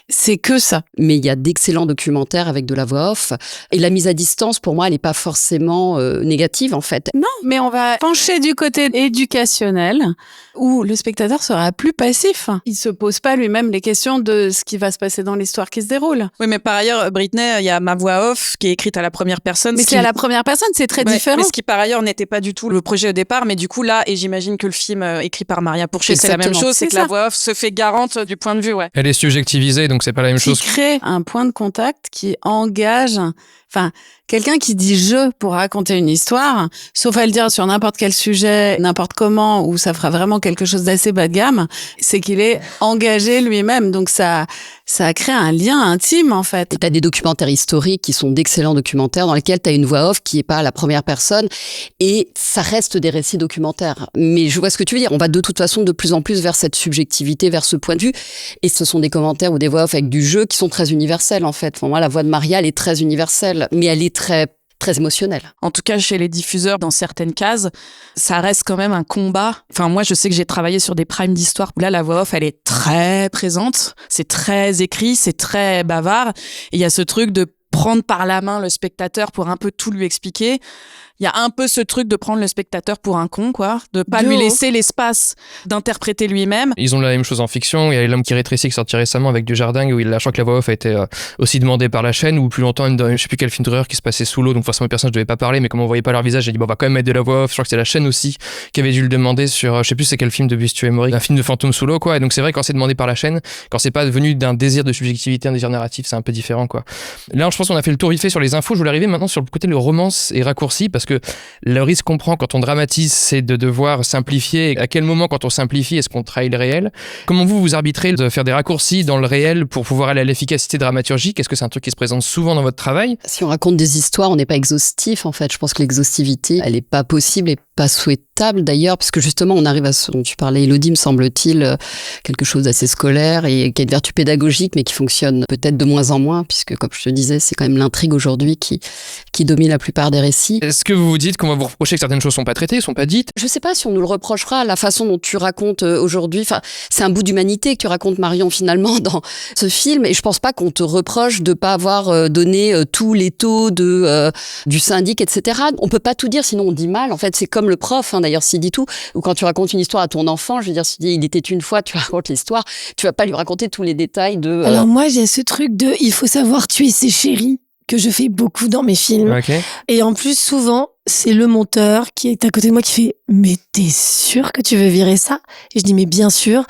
C'est que ça.
Mais il y a d'excellents documentaires avec de la voix off. Et la mise à distance, pour moi, elle n'est pas forcément négative, en fait.
Non, mais on va pencher du côté éducationnel où le spectateur sera plus passif. Il se pose pas lui-même les questions de ce qui va se passer dans l'histoire qui se déroule.
Oui, mais par ailleurs, Britney, il y a ma voix off qui est écrite à la première personne.
Mais c'est à la première personne, c'est très différent.
Mais ce qui par ailleurs n'était pas du tout le projet au départ, mais du coup là, et j'imagine que le film écrit par Maria Pourchet, c'est la même chose, c'est que la voix off se fait garante du point de vue, ouais.
Elle est subjectivisée, donc c'est pas la même chose.
Qui crée un point de contact qui engage, enfin, quelqu'un qui dit je pour raconter une histoire, sauf à le dire sur n'importe quel sujet, n'importe comment, où ça fera vraiment quelque chose d'assez bas de gamme, c'est qu'il est engagé lui-même. Donc ça crée un lien intime, en fait.
Et t'as des documentaires historiques qui sont d'excellents documentaires dans lesquels t'as une voix off qui est pas à la première personne et ça reste des récits documentaires. Mais je vois ce que tu veux dire. On va de toute façon de plus en plus vers cette subjectivité, vers ce point de vue. Et ce sont des commentaires ou des voix off avec du jeu qui sont très universels, en fait. Pour moi, la voix de Maria, elle est très universelle, mais elle est très émotionnelle.
En tout cas, chez les diffuseurs, dans certaines cases, ça reste quand même un combat. Enfin, moi, je sais que j'ai travaillé sur des primes d'histoire où là, la voix off, elle est très présente. C'est très écrit, c'est très bavard. Et il y a ce truc de prendre par la main le spectateur pour un peu tout lui expliquer. Il y a un peu ce truc de prendre le spectateur pour un con, quoi. De pas lui laisser l'espace d'interpréter lui-même.
Ils ont la même chose en fiction. Il y a L'homme qui rétrécit qui est sorti récemment avec Dujardin où je crois que la voix off a été aussi demandée par la chaîne ou plus longtemps, je sais plus quel film d'horreur qui se passait sous l'eau. Donc forcément les personnages ne devaient pas parler, mais comme on voyait pas leur visage, j'ai dit bon, on va quand même mettre de la voix off. Je crois que c'est la chaîne aussi qui avait dû le demander sur, je sais plus c'est quel film de Bustu et Mori, un film de fantôme sous l'eau, quoi. Et donc c'est vrai quand c'est demandé par la chaîne, quand c'est pas venu d'un désir de subjectivité, un désir narratif, c'est un peu différent, quoi. Là, je pense qu'on a fait le tour vite fait sur les infos. Je voulais arriver maintenant sur le côté de romance et raccourci parce que le risque qu'on prend quand on dramatise, c'est de devoir simplifier. À quel moment, quand on simplifie, est-ce qu'on trahit le réel? Comment vous arbitrez de faire des raccourcis dans le réel pour pouvoir aller à l'efficacité dramaturgique? Est-ce que c'est un truc qui se présente souvent dans votre travail?
Si on raconte des histoires, on n'est pas exhaustif, en fait. Je pense que l'exhaustivité, elle n'est pas possible et pas souhaitable d'ailleurs, parce que justement, on arrive à ce dont tu parlais, Élodie, me semble-t-il, quelque chose d'assez scolaire et qui a une vertu pédagogique, mais qui fonctionne peut-être de moins en moins, puisque, comme je te disais, c'est quand même l'intrigue aujourd'hui qui domine la plupart des récits.
Est-ce que vous vous dites qu'on va vous reprocher que certaines choses sont pas traitées, sont pas dites?
Je sais pas si on nous le reprochera, la façon dont tu racontes aujourd'hui. Enfin, c'est un bout d'humanité que tu racontes, Marion, finalement, dans ce film, et je pense pas qu'on te reproche de pas avoir donné tous les taux du syndic, etc. On peut pas tout dire, sinon on dit mal. En fait, c'est comme le prof, d'ailleurs, s'il dit tout, ou quand tu racontes une histoire à ton enfant, je veux dire, si tu dis il était une fois, tu racontes l'histoire, tu vas pas lui raconter tous les détails de...
Alors moi, j'ai ce truc de il faut savoir tuer ses chéris. que je fais beaucoup dans mes films.
Ok.
Et en plus, souvent, c'est le monteur qui est à côté de moi qui fait « Mais t'es sûr que tu veux virer ça ?» Et je dis « Mais bien sûr.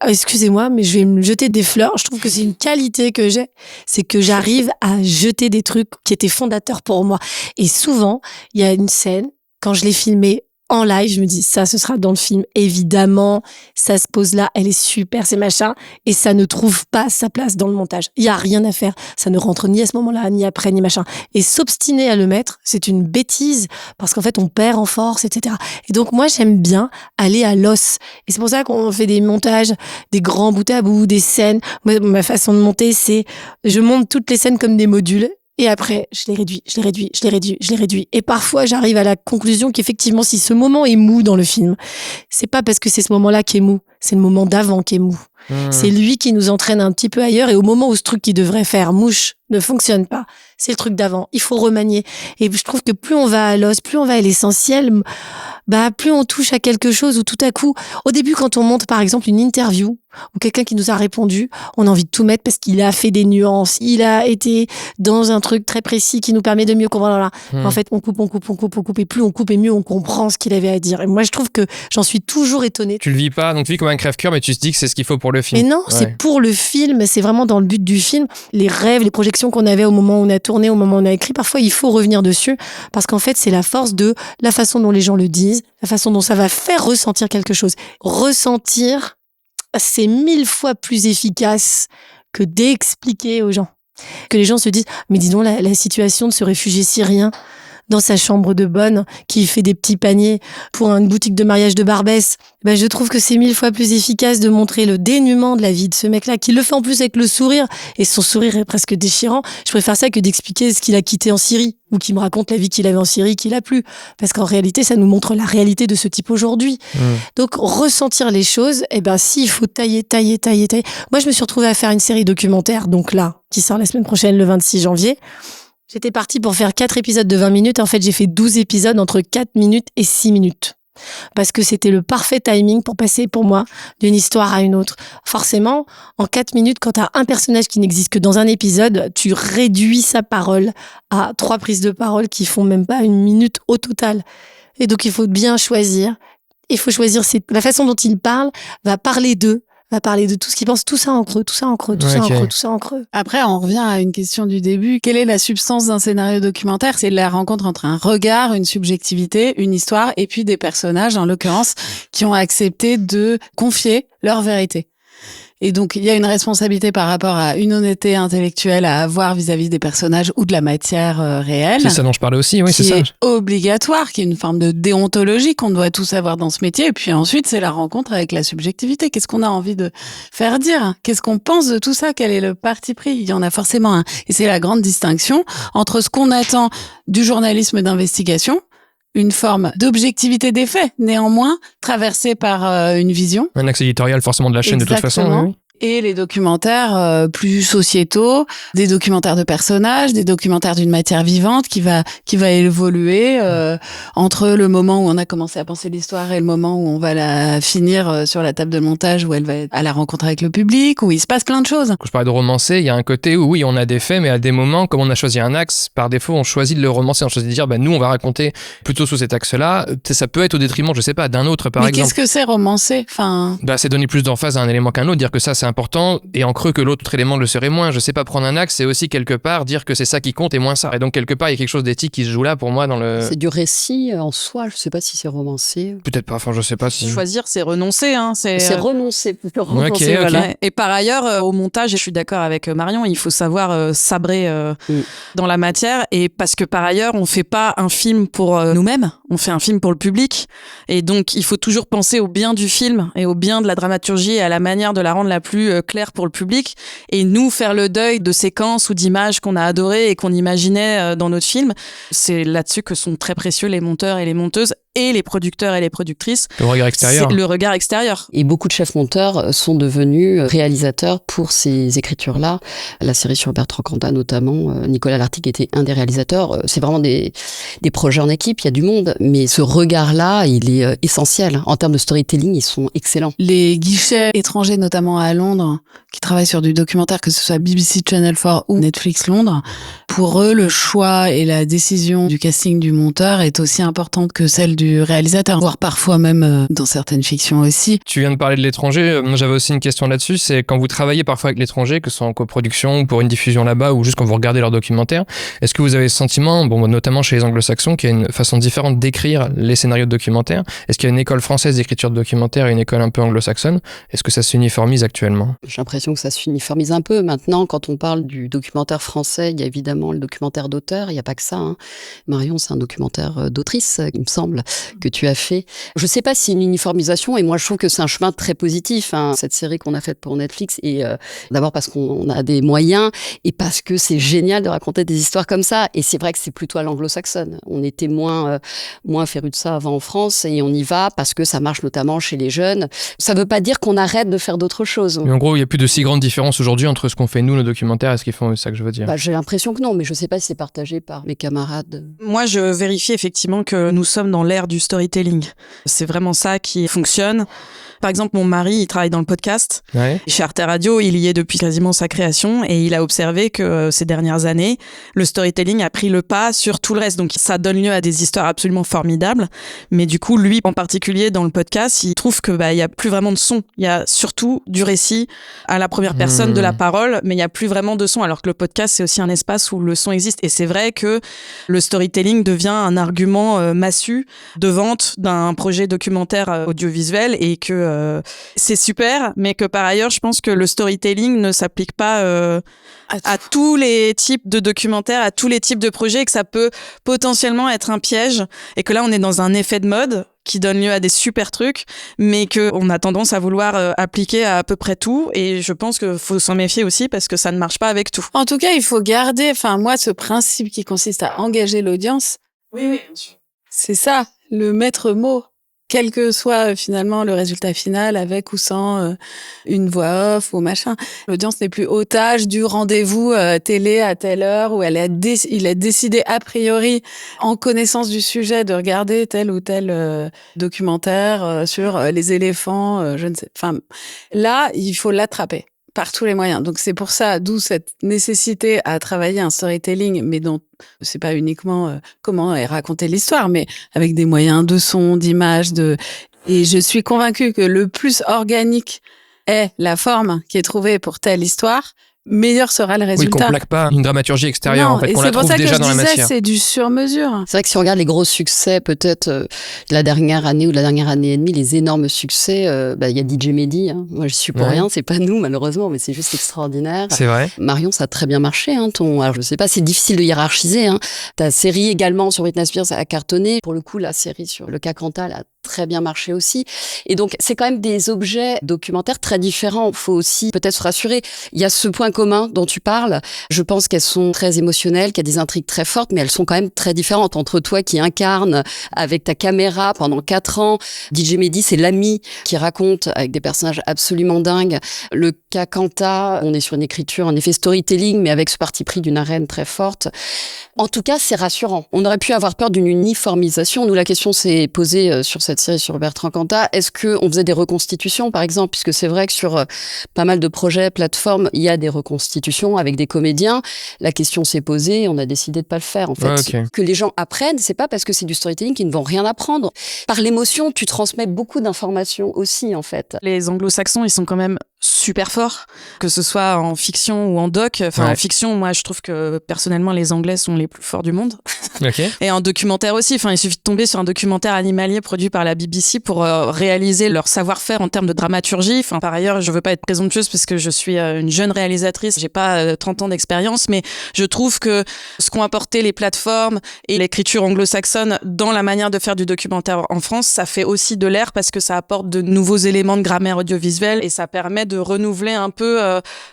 Excusez-moi, mais je vais me jeter des fleurs. » Je trouve que c'est une qualité que j'ai. C'est que j'arrive à jeter des trucs qui étaient fondateurs pour moi. Et souvent, il y a une scène, quand je l'ai filmée en live, je me dis, ça, ce sera dans le film. Évidemment, ça se pose là, elle est super, c'est machin. Et ça ne trouve pas sa place dans le montage. Il y a rien à faire. Ça ne rentre ni à ce moment-là, ni après, ni machin. Et s'obstiner à le mettre, c'est une bêtise parce qu'en fait, on perd en force, etc. Et donc, moi, j'aime bien aller à l'os. Et c'est pour ça qu'on fait des montages, des grands bout à bout, des scènes. Moi, ma façon de monter, c'est, je monte toutes les scènes comme des modules. Et après, je les réduis. Et parfois, j'arrive à la conclusion qu'effectivement, si ce moment est mou dans le film, c'est pas parce que c'est ce moment-là qui est mou, c'est le moment d'avant qui est mou. C'est lui qui nous entraîne un petit peu ailleurs. Et au moment où ce truc qui devrait faire mouche ne fonctionne pas, c'est le truc d'avant. Il faut remanier. Et je trouve que plus on va à l'os, plus on va à l'essentiel, plus on touche à quelque chose où tout à coup, au début, quand on monte par exemple une interview ou quelqu'un qui nous a répondu, on a envie de tout mettre parce qu'il a fait des nuances, il a été dans un truc très précis qui nous permet de mieux comprendre. En fait, on coupe, et plus on coupe et mieux on comprend ce qu'il avait à dire. Et moi, je trouve que j'en suis toujours étonnée.
Tu le vis pas, donc tu vis comme un crève-cœur, mais tu te dis que c'est ce qu'il faut pour le film.
Mais non, c'est pour le film, c'est vraiment dans le but du film. Les rêves, les projections qu'on avait au moment où on a tourné, au moment où on a écrit, parfois il faut revenir dessus parce qu'en fait, c'est la force de la façon dont les gens le disent, la façon dont ça va faire ressentir quelque chose. Ressentir, c'est 1000 fois plus efficace que d'expliquer aux gens. Que les gens se disent, mais dis donc, la situation de ce réfugié syrien dans sa chambre de bonne, qui fait des petits paniers pour une boutique de mariage de Barbès, je trouve que c'est 1000 fois plus efficace de montrer le dénuement de la vie de ce mec-là, qui le fait en plus avec le sourire, et son sourire est presque déchirant. Je préfère ça que d'expliquer ce qu'il a quitté en Syrie, ou qu'il me raconte la vie qu'il avait en Syrie, qu'il a plu. Parce qu'en réalité, ça nous montre la réalité de ce type aujourd'hui. Donc, ressentir les choses, s'il faut tailler. Moi, je me suis retrouvée à faire une série documentaire, donc là, qui sort la semaine prochaine, le 26 janvier. J'étais partie pour faire 4 épisodes de 20 minutes. En fait, j'ai fait 12 épisodes entre 4 minutes et 6 minutes. Parce que c'était le parfait timing pour passer, pour moi, d'une histoire à une autre. Forcément, en 4 minutes, quand tu as un personnage qui n'existe que dans un épisode, tu réduis sa parole à 3 prises de parole qui font même pas 1 minute au total. Et donc, il faut bien choisir. Il faut choisir la façon dont il parle va parler d'eux. Va parler de tout ce qu'il pense, tout ça en creux.
Après, on revient à une question du début. Quelle est la substance d'un scénario documentaire ? C'est la rencontre entre un regard, une subjectivité, une histoire, et puis des personnages, en l'occurrence, qui ont accepté de confier leur vérité. Et donc, il y a une responsabilité par rapport à une honnêteté intellectuelle à avoir vis-à-vis des personnages ou de la matière réelle.
C'est ça dont je parlais aussi, oui, c'est ça.
Qui est obligatoire, qui est une forme de déontologie qu'on doit tous avoir dans ce métier. Et puis ensuite, c'est la rencontre avec la subjectivité. Qu'est-ce qu'on a envie de faire dire ? Qu'est-ce qu'on pense de tout ça ? Quel est le parti pris ? Il y en a forcément un. Et c'est la grande distinction entre ce qu'on attend du journalisme d'investigation, une forme d'objectivité des faits, néanmoins, traversée par une vision.
Un axe éditorial forcément de la chaîne.
Exactement.
De toute façon. Oui.
Et les documentaires plus sociétaux, des documentaires de personnages, des documentaires d'une matière vivante qui va évoluer entre le moment où on a commencé à penser l'histoire et le moment où on va la finir sur la table de montage, où elle va être à la rencontre avec le public, où il se passe plein de choses.
Quand je parlais de romancer, il y a un côté où oui, on a des faits, mais à des moments, comme on a choisi un axe, par défaut, on choisit de le romancer, on choisit de dire, nous, on va raconter plutôt sous cet axe-là. Ça peut être au détriment, je sais pas, d'un autre, par exemple.
Mais qu'est-ce que c'est romancer ?
C'est donner plus d'emphase à un élément qu'un autre, dire que ça, c'est important, et en creux que l'autre élément le serait moins. Je sais pas, prendre un axe, c'est aussi quelque part dire que c'est ça qui compte et moins ça. Et donc quelque part, il y a quelque chose d'éthique qui se joue là pour moi dans le...
C'est du récit en soi, je sais pas si c'est romancé.
Peut-être pas, je sais pas si...
Choisir, c'est renoncer.
C'est renoncer, plutôt renoncer.
Okay.
Voilà. Et par ailleurs, au montage, et je suis d'accord avec Marion, il faut savoir sabrer dans la matière. Et parce que par ailleurs, on fait pas un film pour nous-mêmes, on fait un film pour le public. Et donc, il faut toujours penser au bien du film et au bien de la dramaturgie et à la manière de la rendre la plus claire pour le public. Et nous, faire le deuil de séquences ou d'images qu'on a adorées et qu'on imaginait dans notre film. C'est là-dessus que sont très précieux les monteurs et les monteuses et les producteurs et les productrices.
Le regard extérieur.
C'est le regard extérieur.
Et beaucoup de chefs monteurs sont devenus réalisateurs pour ces écritures-là. La série sur Bertrand Cantat notamment, Nicolas Lartigue était un des réalisateurs. C'est vraiment des projets en équipe, il y a du monde, mais ce regard-là, il est essentiel. En termes de storytelling, ils sont excellents.
Les guichets étrangers, notamment à Londres, qui travaillent sur du documentaire, que ce soit BBC Channel 4 ou Netflix Londres, pour eux, le choix et la décision du casting du monteur est aussi importante que celle du réalisateur, voire parfois même dans certaines fictions aussi.
Tu viens de parler de l'étranger, moi j'avais aussi une question là-dessus, c'est quand vous travaillez parfois avec l'étranger, que ce soit en coproduction ou pour une diffusion là-bas ou juste quand vous regardez leurs documentaires, est-ce que vous avez le sentiment, notamment chez les anglo-saxons, qu'il y a une façon différente d'écrire les scénarios de documentaires? Est-ce qu'il y a une école française d'écriture de documentaires et une école un peu anglo-saxonne? Est-ce que ça s'uniformise actuellement?
J'ai l'impression que ça s'uniformise un peu. Maintenant, quand on parle du documentaire français, il y a évidemment le documentaire d'auteur, il n'y a pas que ça. Marion, c'est un documentaire d'autrice, il me semble, que tu as fait. Je ne sais pas si c'est une uniformisation, et moi je trouve que c'est un chemin très positif, cette série qu'on a faite pour Netflix, et d'abord parce qu'on a des moyens, et parce que c'est génial de raconter des histoires comme ça, et c'est vrai que c'est plutôt à l'anglo-saxonne. On était moins férus de ça avant en France, et on y va parce que ça marche notamment chez les jeunes. Ça ne veut pas dire qu'on arrête de faire d'autres choses.
Mais en gros, il n'y a plus de si grande différence aujourd'hui entre ce qu'on fait nous, nos documentaires, et ce qu'ils font, c'est ça que je veux dire.
J'ai l'impression que non, mais je ne sais pas si c'est partagé par mes camarades.
Moi, je vérifie effectivement que nous sommes dans l'ère du storytelling. C'est vraiment ça qui fonctionne. Par exemple, mon mari, il travaille dans le podcast.
Ouais.
Chez Arte Radio, il y est depuis quasiment sa création et il a observé que ces dernières années, le storytelling a pris le pas sur tout le reste. Donc, ça donne lieu à des histoires absolument formidables. Mais du coup, lui, en particulier, dans le podcast, il trouve que il y a plus vraiment de son. Il y a surtout du récit à la première personne de la parole, mais il y a plus vraiment de son. Alors que le podcast, c'est aussi un espace où le son existe. Et c'est vrai que le storytelling devient un argument massu de vente d'un projet documentaire audiovisuel et que c'est super, mais que par ailleurs, je pense que le storytelling ne s'applique pas à tous les types de documentaires, à tous les types de projets, et que ça peut potentiellement être un piège, et que là, on est dans un effet de mode qui donne lieu à des super trucs, mais qu'on a tendance à vouloir appliquer à peu près tout, et je pense qu'il faut s'en méfier aussi, parce que ça ne marche pas avec tout.
En tout cas, il faut garder, moi, ce principe qui consiste à engager l'audience.
Oui, bien sûr.
C'est ça, le maître mot. Quel que soit finalement le résultat final, avec ou sans une voix off ou machin. L'audience n'est plus otage du rendez-vous télé à telle heure où il a décidé a priori, en connaissance du sujet, de regarder tel ou tel documentaire sur les éléphants, je ne sais. Là, il faut l'attraper par tous les moyens. Donc c'est pour ça, d'où cette nécessité à travailler un storytelling, mais dont c'est pas uniquement comment est raconter l'histoire, mais avec des moyens de son, d'image, et je suis convaincue que le plus organique est la forme qui est trouvée pour telle histoire, meilleur sera le résultat.
Oui, qu'on plaque pas une dramaturgie extérieure,
non,
en fait, qu'on
et
la trouve déjà dans la matière.
C'est pour ça que je disais, c'est du sur-mesure.
C'est vrai que si on regarde les gros succès, peut-être de la dernière année ou de la dernière année et demie, les énormes succès, y a DJ Mehdi. Moi, je suis pour rien, c'est pas nous malheureusement, mais c'est juste extraordinaire.
C'est vrai.
Marion, ça a très bien marché. Alors je sais pas, c'est difficile de hiérarchiser. Ta série également sur Britney Spears a cartonné. Pour le coup, la série sur le cas Cantal a très bien marché aussi. Et donc, c'est quand même des objets documentaires très différents. Faut aussi peut-être se rassurer. Il y a ce point commun dont tu parles. Je pense qu'elles sont très émotionnelles, qu'il y a des intrigues très fortes, mais elles sont quand même très différentes. Entre toi qui incarne avec ta caméra pendant 4 ans, DJ Mehdi, c'est l'ami qui raconte avec des personnages absolument dingues. Le cas Cantat, on est sur une écriture, un effet storytelling, mais avec ce parti pris d'une arène très forte. En tout cas, c'est rassurant. On aurait pu avoir peur d'une uniformisation. Nous, la question s'est posée sur cette série sur Bertrand Cantat. Est-ce qu'on faisait des reconstitutions, par exemple? Puisque c'est vrai que sur pas mal de projets, plateformes, il y a des reconstitutions avec des comédiens. La question s'est posée, on a décidé de pas le faire, en fait.
Ouais, okay.
Que les gens apprennent, c'est pas parce que c'est du storytelling qu'ils ne vont rien apprendre. Par l'émotion, tu transmets beaucoup d'informations aussi, en fait.
Les anglo-saxons, ils sont quand même super forts, que ce soit en fiction ou en doc. En fiction, moi, je trouve que personnellement, les Anglais sont les plus forts du monde.
Okay.
Et en documentaire aussi. Il suffit de tomber sur un documentaire animalier produit par la BBC pour réaliser leur savoir-faire en termes de dramaturgie. Enfin, par ailleurs, je veux pas être présomptueuse parce que je suis une jeune réalisatrice, j'ai pas 30 ans d'expérience, mais je trouve que ce qu'ont apporté les plateformes et l'écriture anglo-saxonne dans la manière de faire du documentaire en France, ça fait aussi de l'air parce que ça apporte de nouveaux éléments de grammaire audiovisuelle et ça permet de renouveler un peu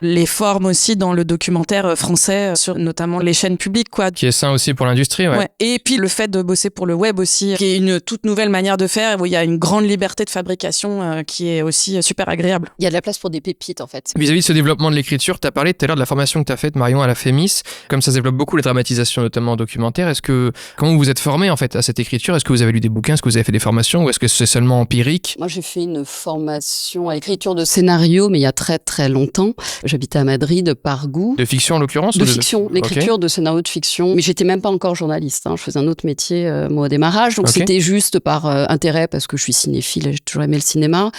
les formes aussi dans le documentaire français, sur notamment les chaînes publiques, quoi.
Qui est sain aussi pour l'industrie, ouais.
Et puis le fait de bosser pour le web aussi, qui est une toute nouvelle manière de faire, où il y a une grande liberté de fabrication qui est aussi super agréable.
Il y a de la place pour des pépites, en fait.
Vis-à-vis de ce développement de l'écriture, tu as parlé tout à l'heure de la formation que tu as faite, Marion, à la FEMIS. Comme ça se développe beaucoup les dramatisations, notamment en documentaire, comment vous vous êtes formé en fait à cette écriture? Est-ce que vous avez lu des bouquins? Est-ce que vous avez fait des formations? Ou est-ce que c'est seulement empirique?
Moi, j'ai fait une formation à l'écriture de scénario, mais il y a très très longtemps. J'habitais à Madrid par goût.
De fiction en l'occurrence?
De fiction, l'écriture de scénario de fiction. Mais j'étais même pas encore journaliste. Je faisais un autre métier, moi, au démarrage. Donc c'était juste par intérêt, parce que je suis cinéphile et j'ai toujours aimé le cinéma.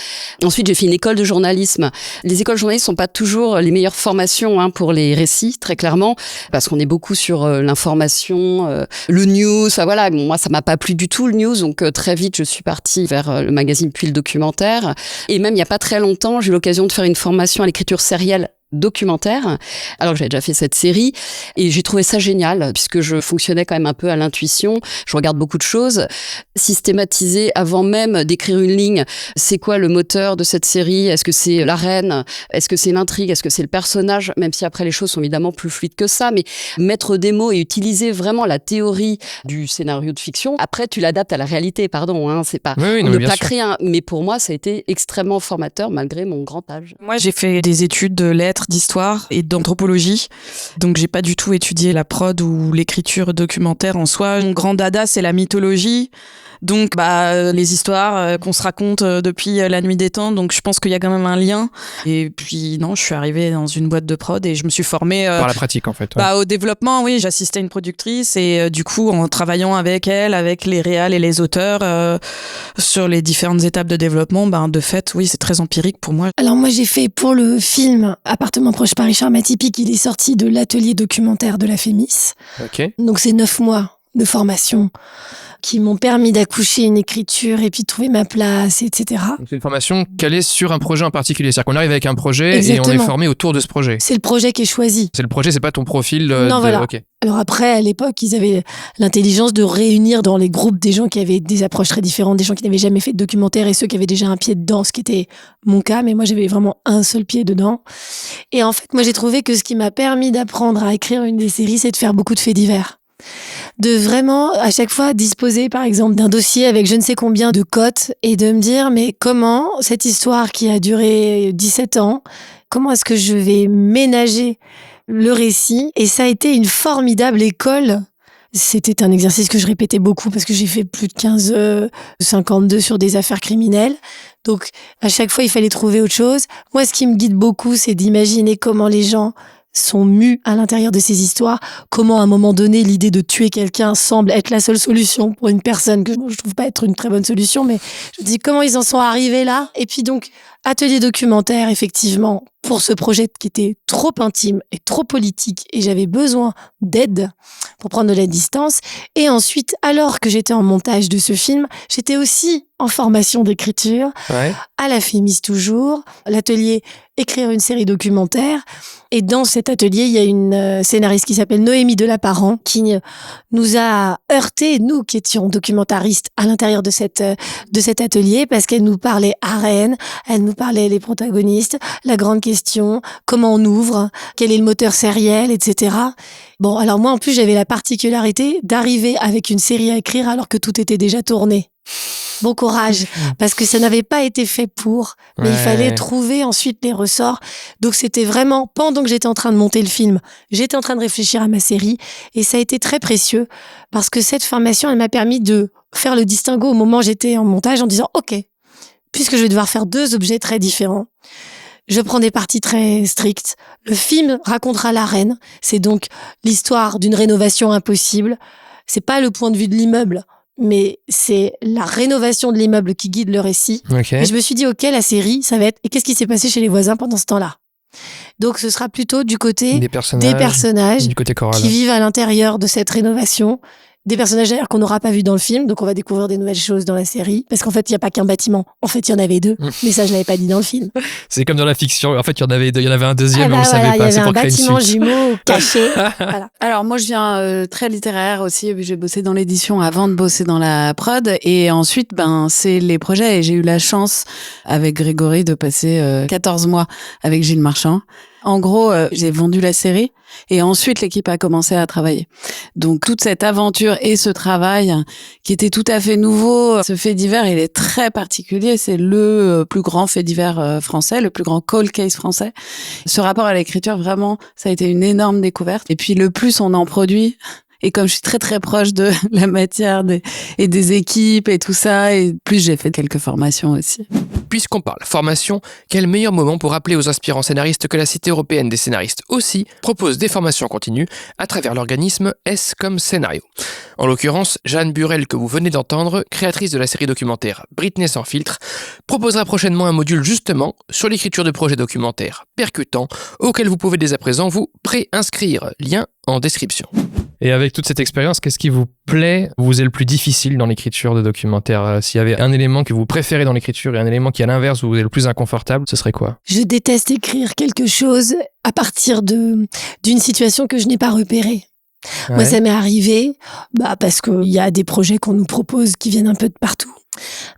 Ensuite, j'ai fait une école de journalisme. Les écoles de journalisme sont pas toujours les meilleures formations pour les récits, très clairement, parce qu'on est beaucoup sur l'information, le news. Enfin, voilà, moi, ça m'a pas plu du tout, le news. Donc très vite, je suis partie vers le magazine puis le documentaire. Et même il y a pas très longtemps, j'ai eu l'occasion de faire une formation à l'écriture sérielle documentaire, alors que j'avais déjà fait cette série, et j'ai trouvé ça génial, puisque je fonctionnais quand même un peu à l'intuition, je regarde beaucoup de choses, systématiser avant même d'écrire une ligne, c'est quoi le moteur de cette série, est-ce que c'est la reine, est-ce que c'est l'intrigue, est-ce que c'est le personnage, même si après les choses sont évidemment plus fluides que ça, mais mettre des mots et utiliser vraiment la théorie du scénario de fiction, après tu l'adaptes à la réalité, c'est pas,
oui,
on ne plaque rien, mais pour moi ça a été extrêmement formateur malgré mon grand âge.
Moi j'ai fait des études de lettres, d'histoire et d'anthropologie. Donc j'ai pas du tout étudié la prod ou l'écriture documentaire en soi. Mon grand dada, c'est la mythologie. Donc les histoires qu'on se raconte depuis la nuit des temps. Donc je pense qu'il y a quand même un lien. Et puis non, je suis arrivée dans une boîte de prod et je me suis formée
par la pratique en fait. Ouais.
Au développement, oui, j'assistais une productrice et du coup en travaillant avec elle, avec les réals et les auteurs sur les différentes étapes de développement, de fait, oui, c'est très empirique pour moi.
Alors moi j'ai fait pour le film Appartement proche Paris Charme Atypique, il est sorti de l'atelier documentaire de la FEMIS.
Ok.
Donc c'est 9 mois de formation qui m'ont permis d'accoucher une écriture et puis de trouver ma place, etc.
Donc c'est une formation calée sur un projet en particulier. C'est-à-dire qu'on arrive avec un projet.
Exactement.
Et on est formé autour de ce projet.
C'est le projet qui est choisi.
C'est le projet, c'est pas ton profil.
Non, voilà.
Okay.
Alors après, à l'époque, ils avaient l'intelligence de réunir dans les groupes des gens qui avaient des approches très différentes, des gens qui n'avaient jamais fait de documentaire et ceux qui avaient déjà un pied dedans, ce qui était mon cas, mais moi j'avais vraiment un seul pied dedans. Et en fait, moi j'ai trouvé que ce qui m'a permis d'apprendre à écrire une des séries, c'est de faire beaucoup de faits divers. De vraiment, à chaque fois, disposer, par exemple, d'un dossier avec je ne sais combien de cotes et de me dire, mais comment cette histoire qui a duré 17 ans, comment est-ce que je vais ménager le récit? Et ça a été une formidable école. C'était un exercice que je répétais beaucoup parce que j'ai fait plus de 52 sur des affaires criminelles. Donc, à chaque fois, il fallait trouver autre chose. Moi, ce qui me guide beaucoup, c'est d'imaginer comment les gens sont mus à l'intérieur de ces histoires, comment à un moment donné l'idée de tuer quelqu'un semble être la seule solution pour une personne que je trouve pas être une très bonne solution, mais je me dis comment ils en sont arrivés là. Et puis donc atelier documentaire, effectivement, pour ce projet qui était trop intime et trop politique et j'avais besoin d'aide pour prendre de la distance. Et ensuite, alors que j'étais en montage de ce film, j'étais aussi en formation d'écriture, à la FEMIS toujours, l'atelier écrire une série documentaire. Et dans cet atelier, il y a une scénariste qui s'appelle Noémie Delaparent qui nous a heurté, nous qui étions documentaristes à l'intérieur de cet atelier, parce qu'elle nous parlait arène, elle nous parlait les protagonistes, la grande question, comment on ouvre, quel est le moteur sériel, etc. Bon, alors moi en plus j'avais la particularité d'arriver avec une série à écrire alors que tout était déjà tourné. Bon courage, parce que ça n'avait pas été fait pour, mais il fallait trouver ensuite les ressorts. Donc c'était vraiment, pendant que j'étais en train de monter le film, j'étais en train de réfléchir à ma série, et ça a été très précieux, parce que cette formation, elle m'a permis de faire le distinguo au moment où j'étais en montage, en disant, ok, puisque je vais devoir faire 2 objets très différents, je prends des parties très strictes. Le film racontera la reine, c'est donc l'histoire d'une rénovation impossible, c'est pas le point de vue de l'immeuble, mais c'est la rénovation de l'immeuble qui guide le récit.
Okay.
Et je me suis dit, ok, la série, ça va être... Et qu'est-ce qui s'est passé chez les voisins pendant ce temps-là? Donc, ce sera plutôt du côté des personnages
du côté choral,
qui vivent à l'intérieur de cette rénovation des personnages d'ailleurs qu'on n'aura pas vus dans le film, donc on va découvrir des nouvelles choses dans la série. Parce qu'en fait, il n'y a pas qu'un bâtiment. En fait, il y en avait 2. Mais ça, je l'avais pas dit dans le film.
C'est comme dans la fiction. En fait, il y en avait un deuxième, mais on le
voilà,
savait pas.
Il y
C'est
avait un
pour créer une
bâtiment
suite.
jumeau caché. Voilà.
Alors moi je viens très littéraire aussi, j'ai bossé dans l'édition avant de bosser dans la prod et ensuite c'est les projets et j'ai eu la chance avec Grégory de passer 14 mois avec Gilles Marchand. En gros, j'ai vendu la série et ensuite l'équipe a commencé à travailler. Donc toute cette aventure et ce travail qui était tout à fait nouveau, ce fait divers, il est très particulier. C'est le plus grand fait divers français, le plus grand cold case français. Ce rapport à l'écriture, vraiment, ça a été une énorme découverte. Et puis le plus on en produit, et comme je suis très très proche de la matière et des équipes et tout ça, et plus j'ai fait quelques formations aussi.
Puisqu'on parle formation, quel meilleur moment pour rappeler aux aspirants scénaristes que la Cité européenne des scénaristes aussi propose des formations continues à travers l'organisme S comme Scénario. En l'occurrence, Jeanne Burel, que vous venez d'entendre, créatrice de la série documentaire Britney sans filtre, proposera prochainement un module justement sur l'écriture de projets documentaires percutants auquel vous pouvez dès à présent vous pré-inscrire. Lien en description. Et avec toute cette expérience, qu'est-ce qui vous plaît, vous est le plus difficile dans l'écriture de documentaires? S'il y avait un élément que vous préférez dans l'écriture et un élément qui, à l'inverse, vous est le plus inconfortable, ce serait quoi?
Je déteste écrire quelque chose à partir d'une situation que je n'ai pas repérée. Ouais. Moi, ça m'est arrivé parce qu'il y a des projets qu'on nous propose qui viennent un peu de partout.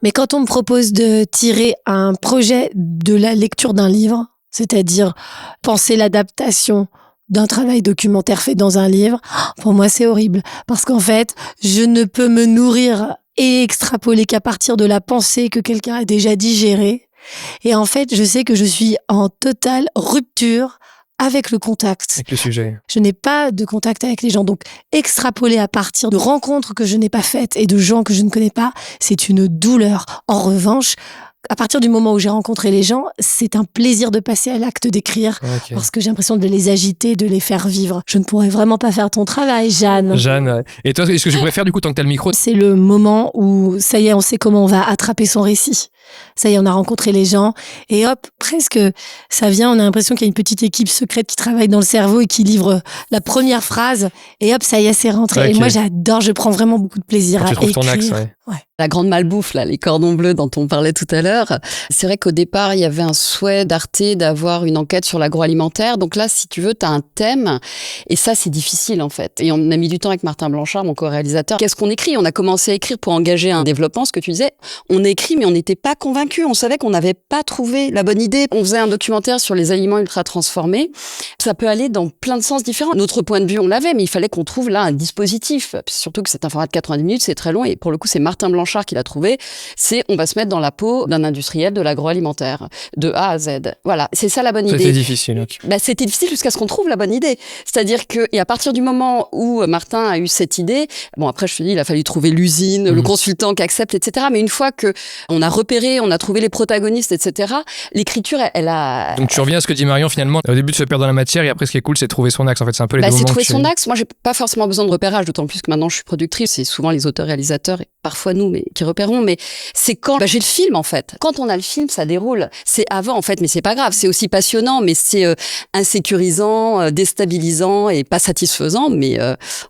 Mais quand on me propose de tirer un projet de la lecture d'un livre, c'est-à-dire penser l'adaptation d'un travail documentaire fait dans un livre, pour moi c'est horrible parce qu'en fait je ne peux me nourrir et extrapoler qu'à partir de la pensée que quelqu'un a déjà digérée et en fait je sais que je suis en totale rupture avec le contact.
Avec le sujet.
Je n'ai pas de contact avec les gens, donc extrapoler à partir de rencontres que je n'ai pas faites et de gens que je ne connais pas, c'est une douleur. En revanche, à partir du moment où j'ai rencontré les gens, c'est un plaisir de passer à l'acte d'écrire parce que j'ai l'impression de les agiter, de les faire vivre. Je ne pourrais vraiment pas faire ton travail, Jeanne.
Jeanne, ouais. Et toi, est-ce que tu préfères du coup tant que t'as le micro?
C'est le moment où, ça y est, on sait comment on va attraper son récit. Ça y est, on a rencontré les gens et hop, presque, ça vient, on a l'impression qu'il y a une petite équipe secrète qui travaille dans le cerveau et qui livre la première phrase et hop, ça y est, c'est rentré. Okay. Et moi, j'adore, je prends vraiment beaucoup de plaisir à écrire.
Ton axe, ouais.
Ouais. La grande malbouffe, là, les cordons bleus dont on parlait tout à l'heure. C'est vrai qu'au départ, il y avait un souhait d'Arte d'avoir une enquête sur l'agroalimentaire. Donc là, si tu veux, t'as un thème. Et ça, c'est difficile, en fait. Et on a mis du temps avec Martin Blanchard, mon co-réalisateur. Qu'est-ce qu'on écrit? On a commencé à écrire pour engager un développement, ce que tu disais. On écrit, mais on n'était pas convaincus. On savait qu'on n'avait pas trouvé la bonne idée. On faisait un documentaire sur les aliments ultra transformés. Ça peut aller dans plein de sens différents. Notre point de vue, on l'avait, mais il fallait qu'on trouve là un dispositif. Surtout que c'est un format de 90 minutes, c'est très long. Et pour le coup, c'est Martin Blanchard qui l'a trouvé. C'est, on va se mettre dans la peau d'un industriel de l'agroalimentaire, de A à Z. Voilà. C'est ça la bonne idée.
C'était difficile. Okay.
C'était difficile jusqu'à ce qu'on trouve la bonne idée. C'est-à-dire que, et à partir du moment où Martin a eu cette idée, bon, après, je te dis, il a fallu trouver l'usine, le consultant qui accepte, etc. Mais une fois que on a repéré, on a trouvé les protagonistes, etc., l'écriture, elle a...
Donc, tu reviens à ce que dit Marion, finalement. Au début, de se perdre dans la matière et après, ce qui est cool, c'est de trouver son axe. En fait, c'est un peu les deux moments.
C'est trouver son axe. Moi, j'ai pas forcément besoin de repérage, d'autant plus que maintenant, je suis productrice. C'est souvent les auteurs-réalisateurs et parfois nous, mais qui repérons. Mais c'est quand j'ai le film, en fait. Quand on a le film, ça déroule. C'est avant, en fait, mais c'est pas grave. C'est aussi passionnant, mais c'est insécurisant, déstabilisant et pas satisfaisant, mais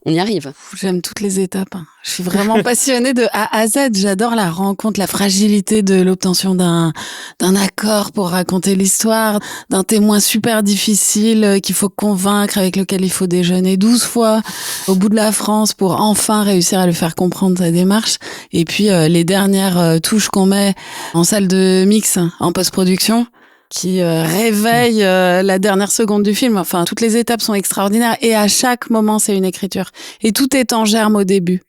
on y arrive.
J'aime toutes les étapes. Je suis vraiment passionnée de A à Z. J'adore la rencontre, la fragilité de l'obtention d'un accord pour raconter l'histoire, d'un témoin super difficile qu'il faut convaincre, avec lequel il faut déjeuner 12 fois au bout de la France pour enfin réussir à lui faire comprendre sa démarche. Et puis les dernières touches qu'on met en salle de mix, en post-production, qui réveille la dernière seconde du film. Enfin, toutes les étapes sont extraordinaires et à chaque moment, c'est une écriture. Et tout est en germe au début.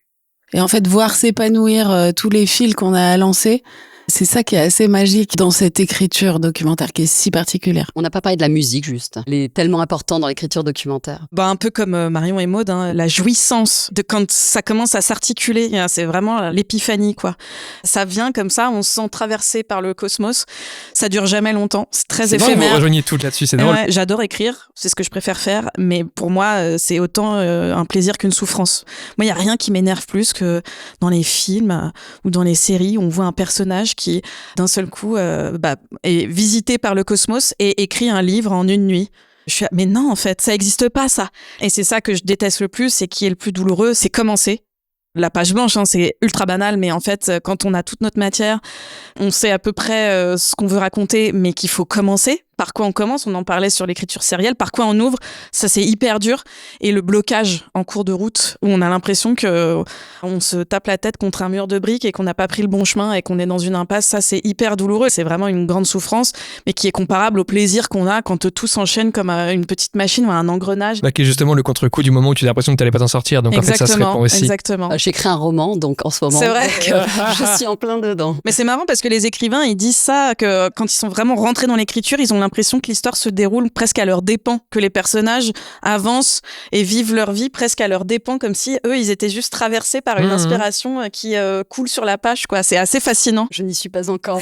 Et en fait, voir s'épanouir tous les fils qu'on a lancés, c'est ça qui est assez magique dans cette écriture documentaire qui est si particulière.
On n'a pas parlé de la musique, juste. Elle est tellement importante dans l'écriture documentaire.
Un peu comme Marion et Maud, la jouissance de quand ça commence à s'articuler, c'est vraiment l'épiphanie, quoi. Ça vient comme ça, on se sent traversé par le cosmos. Ça dure jamais longtemps, c'est très éphémère.
Vous rejoignez toutes là-dessus, c'est drôle.
Ouais, j'adore écrire, c'est ce que je préfère faire, mais pour moi, c'est autant un plaisir qu'une souffrance. Moi, il y a rien qui m'énerve plus que dans les films ou dans les séries, on voit un personnage qui, d'un seul coup, est visité par le cosmos et écrit un livre en une nuit. Mais non, en fait, ça n'existe pas, ça. Et c'est ça que je déteste le plus, et qui est le plus douloureux, c'est commencer la page blanche, c'est ultra banal, mais en fait, quand on a toute notre matière, on sait à peu près ce qu'on veut raconter, mais qu'il faut commencer. Par quoi on commence? On en parlait sur l'écriture sérielle. Par quoi on ouvre? Ça, c'est hyper dur. Et le blocage en cours de route, où on a l'impression que on se tape la tête contre un mur de briques et qu'on n'a pas pris le bon chemin et qu'on est dans une impasse, ça, c'est hyper douloureux. C'est vraiment une grande souffrance, mais qui est comparable au plaisir qu'on a quand tout s'enchaîne comme une petite machine ou un engrenage.
Qui est justement le contre-coup du moment où tu as l'impression que tu n'allais pas t'en sortir. Donc
exactement,
en fait, ça se répand aussi.
Exactement.
J'écris un roman, donc en ce moment,
c'est vrai.
Je suis en plein dedans.
Mais c'est marrant parce que les écrivains, ils disent ça, que quand ils sont vraiment rentrés dans l'écriture, ils ont l'impression que l'histoire se déroule presque à leurs dépens, que les personnages avancent et vivent leur vie presque à leurs dépens, comme si eux, ils étaient juste traversés par une inspiration qui coule sur la page, quoi. C'est assez fascinant.
Je n'y suis pas encore.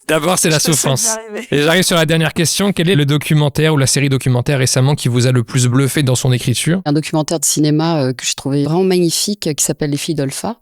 D'abord, c'est la souffrance. Et j'arrive sur la dernière question. Quel est le documentaire ou la série documentaire récemment qui vous a le plus bluffé dans son écriture? Un
documentaire de cinéma que je trouvais vraiment magnifique, qui s'appelle Les filles d'Olpha,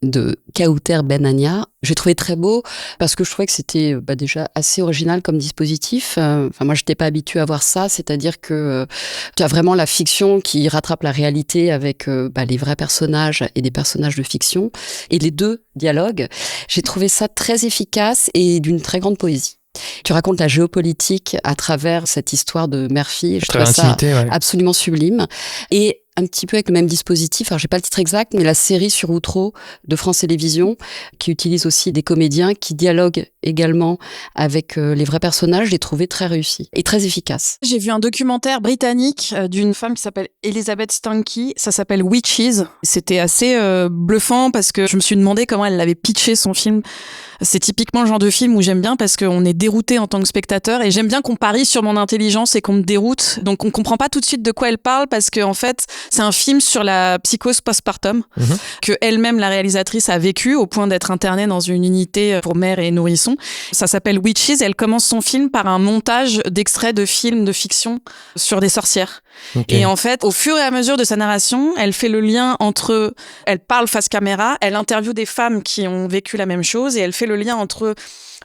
de Kauter Benania. J'ai trouvé très beau parce que je trouvais que c'était déjà assez original comme dispositif. Moi, j'étais pas habituée à voir ça, c'est-à-dire que tu as vraiment la fiction qui rattrape la réalité avec les vrais personnages et des personnages de fiction, et les deux dialogues. J'ai trouvé ça très efficace et d'une très grande poésie. Tu racontes la géopolitique à travers cette histoire de mère-fille. Je trouve ça absolument sublime. Et un petit peu avec le même dispositif, alors j'ai pas le titre exact, mais la série sur Outreau de France Télévisions, qui utilise aussi des comédiens qui dialoguent également avec les vrais personnages, je l'ai trouvé très réussi et très efficace.
J'ai vu un documentaire britannique d'une femme qui s'appelle Elizabeth Stanky, ça s'appelle Witches. C'était assez bluffant parce que je me suis demandé comment elle avait pitché son film. C'est typiquement le genre de film où j'aime bien parce qu'on est dérouté en tant que spectateur, et j'aime bien qu'on parie sur mon intelligence et qu'on me déroute. Donc on comprend pas tout de suite de quoi elle parle parce que en fait, c'est un film sur la psychose postpartum que elle-même, la réalisatrice, a vécu au point d'être internée dans une unité pour mère et nourrisson. Ça s'appelle Witches et elle commence son film par un montage d'extraits de films de fiction sur des sorcières. Et en fait, au fur et à mesure de sa narration, elle fait le lien entre... Elle parle face caméra, elle interviewe des femmes qui ont vécu la même chose et elle fait le lien entre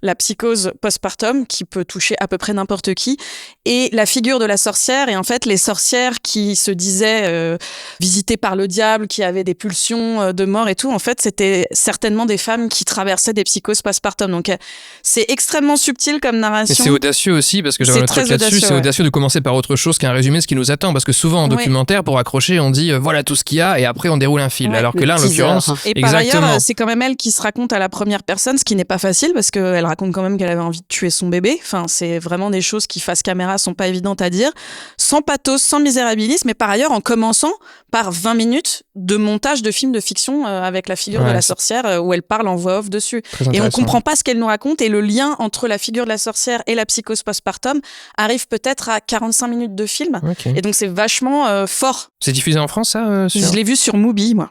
la psychose postpartum, qui peut toucher à peu près n'importe qui, et la figure de la sorcière. Et en fait, les sorcières qui se disaient visitées par le diable, qui avaient des pulsions de mort et tout, en fait, c'était certainement des femmes qui traversaient des psychoses postpartum. Donc, c'est extrêmement subtil comme narration.
Et c'est audacieux aussi, parce que j'avais un truc là-dessus, c'est audacieux de commencer par autre chose qu'un résumé de ce qui nous attend, parce que souvent en documentaire, pour accrocher, on dit voilà tout ce qu'il y a, et après on déroule un fil. Alors que là, en l'occurrence,
et par ailleurs, c'est quand même elle qui se raconte à la première personne, ce qui n'est pas facile, parce qu'elle raconte quand même qu'elle avait envie de tuer son bébé. Enfin, c'est vraiment des choses qui, face caméra, sont pas évidentes à dire, sans pathos, sans misérabilisme, mais par ailleurs en commençant par 20 minutes de montage de films de fiction avec la figure de la sorcière où elle parle en voix off dessus. Et on comprend pas ce qu'elle nous raconte, et le lien entre la figure de la sorcière et la psychose postpartum arrive peut-être à 45 minutes de film. Et donc c'est vachement fort.
C'est diffusé en France, ça
Je l'ai vu sur Mubi, moi.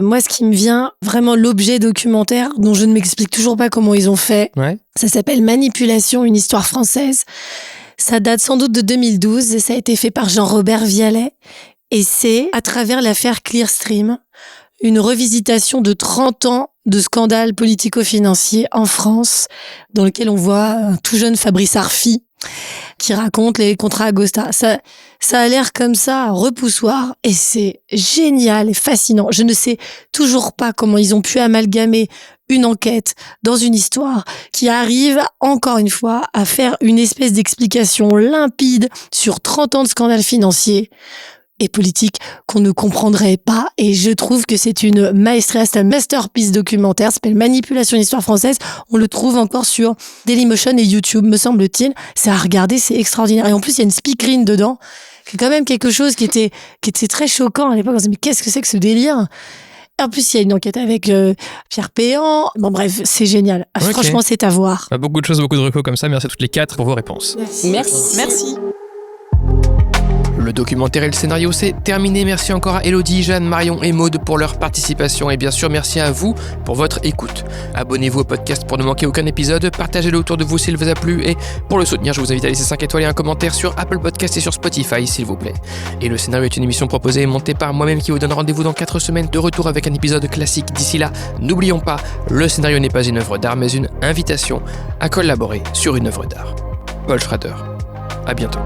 Moi, ce qui me vient, vraiment l'objet documentaire, dont je ne m'explique toujours pas comment ils ont fait, ça s'appelle Manipulation, une histoire française. Ça date sans doute de 2012 et ça a été fait par Jean-Robert Vialet. Et c'est, à travers l'affaire Clearstream, une revisitation de 30 ans de scandales politico-financiers en France, dans lequel on voit un tout jeune Fabrice Arfi qui raconte les contrats Agosta. Ça a l'air comme ça, repoussoir, et c'est génial et fascinant. Je ne sais toujours pas comment ils ont pu amalgamer une enquête dans une histoire qui arrive, encore une fois, à faire une espèce d'explication limpide sur 30 ans de scandales financiers et politiques qu'on ne comprendrait pas. Et je trouve que c'est une maestria, c'est un masterpiece documentaire, ça s'appelle Manipulation, une histoire française. On le trouve encore sur Dailymotion et YouTube, me semble-t-il. C'est à regarder, c'est extraordinaire. Et en plus, il y a une speakerine dedans, qui est quand même quelque chose qui était très choquant à l'époque. On se dit, mais qu'est-ce que c'est que ce délire? En plus, il y a une enquête avec Pierre Péan. Bon, bref, c'est génial. Franchement, c'est à voir.
Beaucoup de choses, beaucoup de recos comme ça. Merci à toutes les 4 pour vos réponses.
Merci.
Le documentaire et le scénario, c'est terminé. Merci encore à Élodie, Jeanne, Marion et Maude pour leur participation. Et bien sûr, merci à vous pour votre écoute. Abonnez-vous au podcast pour ne manquer aucun épisode. Partagez-le autour de vous s'il vous a plu. Et pour le soutenir, je vous invite à laisser 5 étoiles et un commentaire sur Apple Podcast et sur Spotify, s'il vous plaît. Et le scénario est une émission proposée et montée par moi-même qui vous donne rendez-vous dans 4 semaines de retour avec un épisode classique. D'ici là, n'oublions pas, le scénario n'est pas une œuvre d'art, mais une invitation à collaborer sur une œuvre d'art. Paul Schrader. À bientôt.